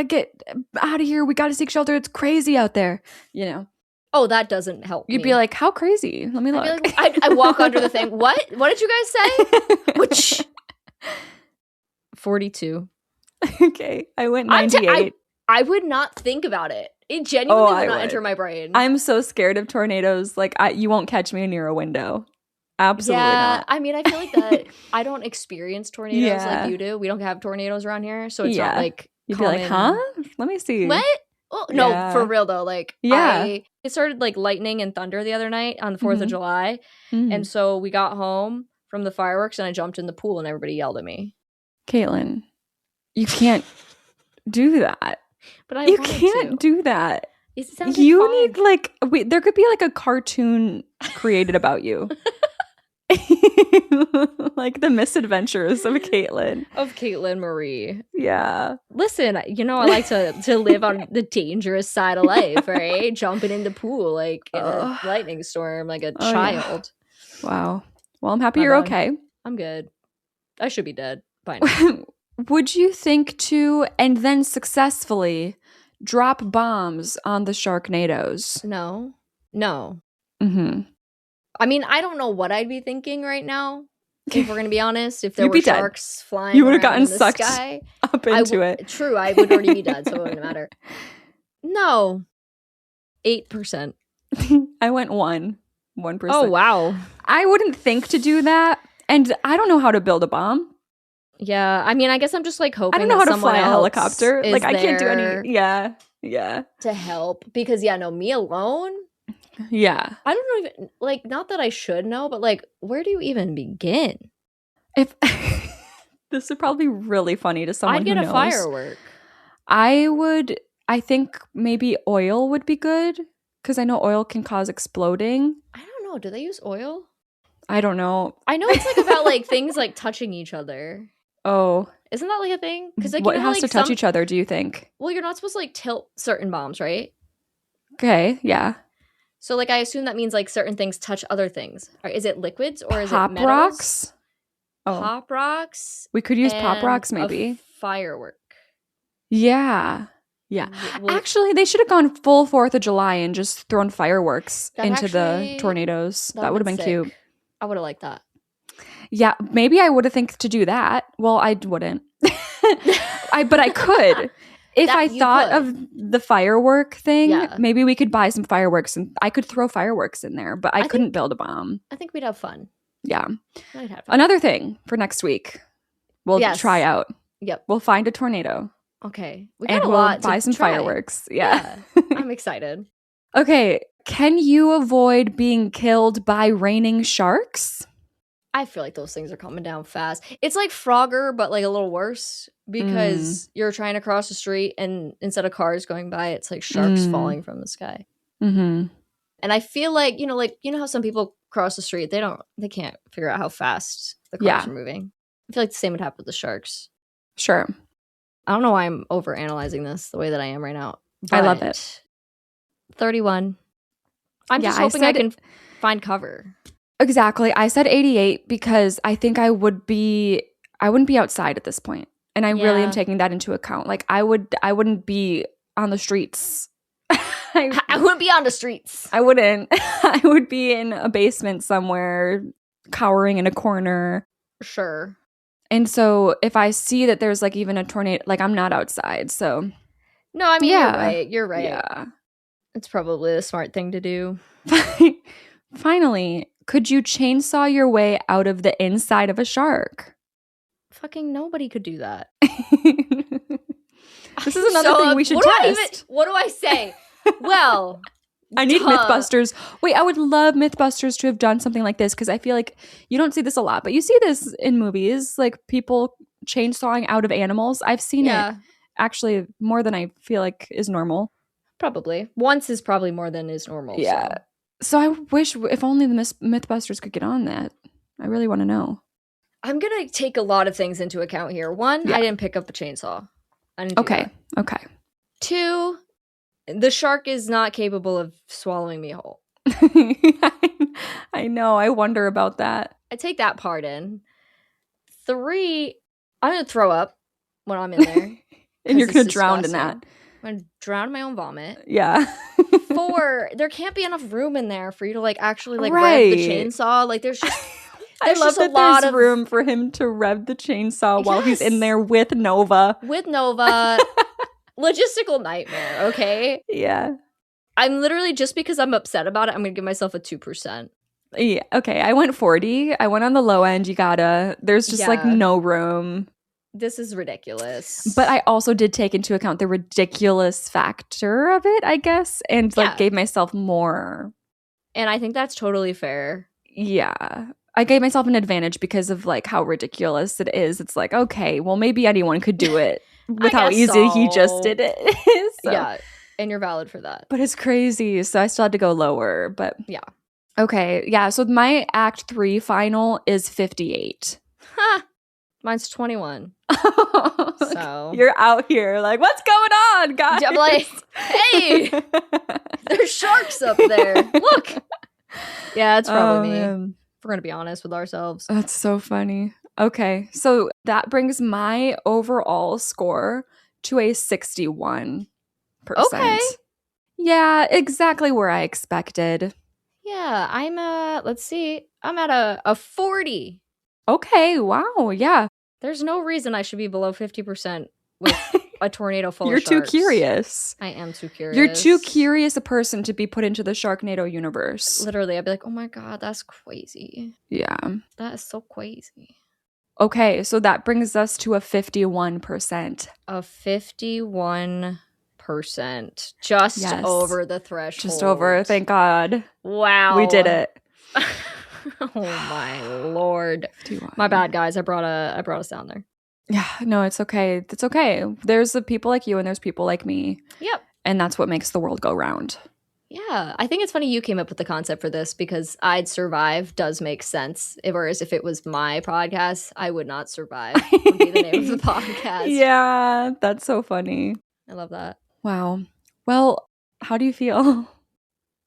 get out of here. We gotta seek shelter. It's crazy out there. You know. Oh, that doesn't help. You'd be like, how crazy? Let me look. I walk under the thing. What did you guys say? Which 42. Okay. I went 98. I would not think about it. It genuinely would not enter my brain. I'm so scared of tornadoes. Like, you won't catch me near a window. Absolutely not. I mean, I feel like that I don't experience tornadoes like you do. We don't have tornadoes around here, so it's not like you'd be like, huh? Let me see. What? Well, no, for real though. Like, it started like lightning and thunder the other night on the 4th of July, and so we got home from the fireworks, and I jumped in the pool, and everybody yelled at me. Caitlin, you can't do that. But you can't do that. You fun. Need like there could be like a cartoon created about you. Like the misadventures of Caitlin Marie. Yeah. Listen, I like to live on the dangerous side of life, right? Jumping in the pool like in a lightning storm, like a child. Yeah. Wow. Well, I'm happy you're okay. I'm good. I should be dead by now. Would you think to, and then successfully, drop bombs on the Sharknadoes? No. Mm-hmm. I mean, I don't know what I'd be thinking right now, if we're going to be honest. If there were sharks flying you would have gotten sucked sky, up into it. True, I would already be dead, so it wouldn't matter. No. 8%. I went 1%. Oh, wow. I wouldn't think to do that, and I don't know how to build a bomb. Yeah, I mean, I guess I'm just like hoping. I don't know how to fly a helicopter. Like, I can't do any. Yeah. To help, because me alone. Yeah, I don't know even like. Not that I should know, but like, where do you even begin? If this would probably be really funny to someone who knows. I'd get a firework. I think maybe oil would be good because I know oil can cause exploding. I don't know. Do they use oil? I don't know. I know it's like about like things like touching each other. Oh, isn't that like a thing? Because like what has to touch each other? Do you think? Well, you're not supposed to like tilt certain bombs, right? Okay, yeah. So like I assume that means like certain things touch other things. Or is it liquids or is it metals? Pop rocks? Pop rocks. We could use pop rocks, maybe. A firework. Yeah. Actually, they should have gone full 4th of July and just thrown fireworks into the tornadoes. That would have been cute. I would have liked that. Yeah, maybe I would have think to do that. Well, I wouldn't. But I could. If I thought of the firework thing, maybe we could buy some fireworks and I could throw fireworks in there, but I couldn't build a bomb. I think we'd have fun. Yeah. I'd have fun. Another thing for next week, we'll try out. Yep. We'll find a tornado. Okay. We got a lot to buy some fireworks. Yeah. I'm excited. Okay. Can you avoid being killed by raining sharks? I feel like those things are coming down fast. It's like Frogger, but like a little worse because you're trying to cross the street and instead of cars going by, it's like sharks falling from the sky. Mm-hmm. And I feel like, you know how some people cross the street, they can't figure out how fast the cars are moving. I feel like the same would happen with the sharks. Sure. I don't know why I'm overanalyzing this the way that I am right now. I love it. 31. I'm just hoping I can find cover. Exactly. I said 88 because I think I wouldn't be outside at this point. And I really am taking that into account. Like I wouldn't be on the streets. I wouldn't be on the streets. I wouldn't. I would be in a basement somewhere, cowering in a corner. Sure. And so if I see that there's like even a tornado, like I'm not outside. So no, I mean, You're right. Yeah. It's probably the smart thing to do. Finally, could you chainsaw your way out of the inside of a shark? Fucking nobody could do that. This is another thing we should test. What do I say? Well, I need Mythbusters. Wait, I would love Mythbusters to have done something like this because I feel like you don't see this a lot, but you see this in movies, like people chainsawing out of animals. I've seen it actually more than I feel like is normal. Probably. Once is probably more than is normal. Yeah. So I wish if only the Mythbusters could get on that. I really want to know. I'm going to take a lot of things into account here. One, I didn't pick up a chainsaw. I didn't do that. Okay. 2, the shark is not capable of swallowing me whole. I know. I wonder about that. I take that part in. 3, I'm going to throw up when I'm in there. And you're going to drown in that. I'm going to drown in my own vomit. Yeah. 4, there can't be enough room in there for you to like actually like rev the chainsaw. Like there's just I love that there's room for him to rev the chainsaw while he's in there with Nova. Logistical nightmare, okay? Yeah. I'm literally, just because I'm upset about it, I'm going to give myself a 2%. Yeah, okay. I went 40. I went on the low end. There's just like no room. This is ridiculous. But I also did take into account the ridiculous factor of it, I guess, and like gave myself more. And I think that's totally fair. Yeah. I gave myself an advantage because of like how ridiculous it is. It's like, okay, well maybe anyone could do it with how easy he just did it. So. Yeah, and you're valid for that. But it's crazy. So I still had to go lower, but yeah. Okay, yeah, so my Act 3 final is 58. Mine's 21. So you're out here like, what's going on, guys? I'm like, hey, there's sharks up there. Look. Yeah, it's probably me. Man. We're going to be honest with ourselves. That's so funny. Okay, so that brings my overall score to a 61%. Okay. Yeah, exactly where I expected. Yeah, I'm I'm at a 40. Okay, wow, yeah. There's no reason I should be below 50% with a tornado full You're of sharks. Too curious. I am too curious. You're too curious a person to be put into the Sharknado universe. Literally, I'd be like, oh my god, that's crazy. Yeah. That is so crazy. Okay, so that brings us to a 51%. A 51%. Just over the threshold. Just over, thank God. Wow. We did it. Oh my lord. 51. My bad, guys. I brought us down there. Yeah, no, it's okay. It's okay. There's the people like you and there's people like me. Yep. And that's what makes the world go round. Yeah. I think it's funny you came up with the concept for this because I'd survive does make sense. Whereas if it was my podcast, I would not survive would be the name of the podcast. Yeah, that's so funny. I love that. Wow. Well, how do you feel?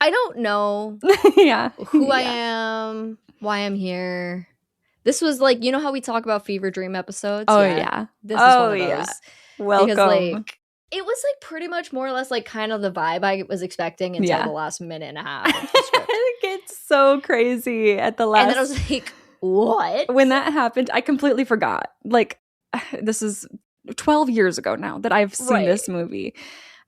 I don't know who I am, why I'm here. This was like, you know how we talk about fever dream episodes? Oh, yeah. This is one of those. Yeah. Welcome. Because like, it was like pretty much more or less like kind of the vibe I was expecting until the last minute and a half of the script. It gets so crazy at the last. And then I was like, what? When that happened, I completely forgot. Like, this is 12 years ago now that I've seen this movie.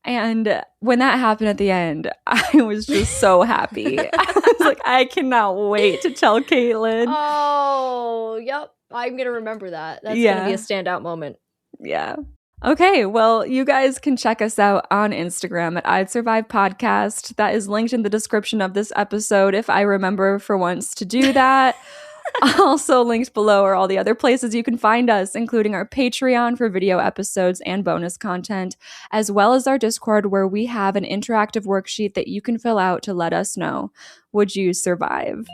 And when that happened at the end, I was just so happy. I was like, I cannot wait to tell Caitlin. Oh, yep. I'm going to remember that. That's going to be a standout moment. Yeah. Okay, well, you guys can check us out on Instagram at I'd Survive Podcast. That is linked in the description of this episode if I remember for once to do that. Also linked below are all the other places you can find us, including our Patreon for video episodes and bonus content, as well as our Discord where we have an interactive worksheet that you can fill out to let us know, would you survive?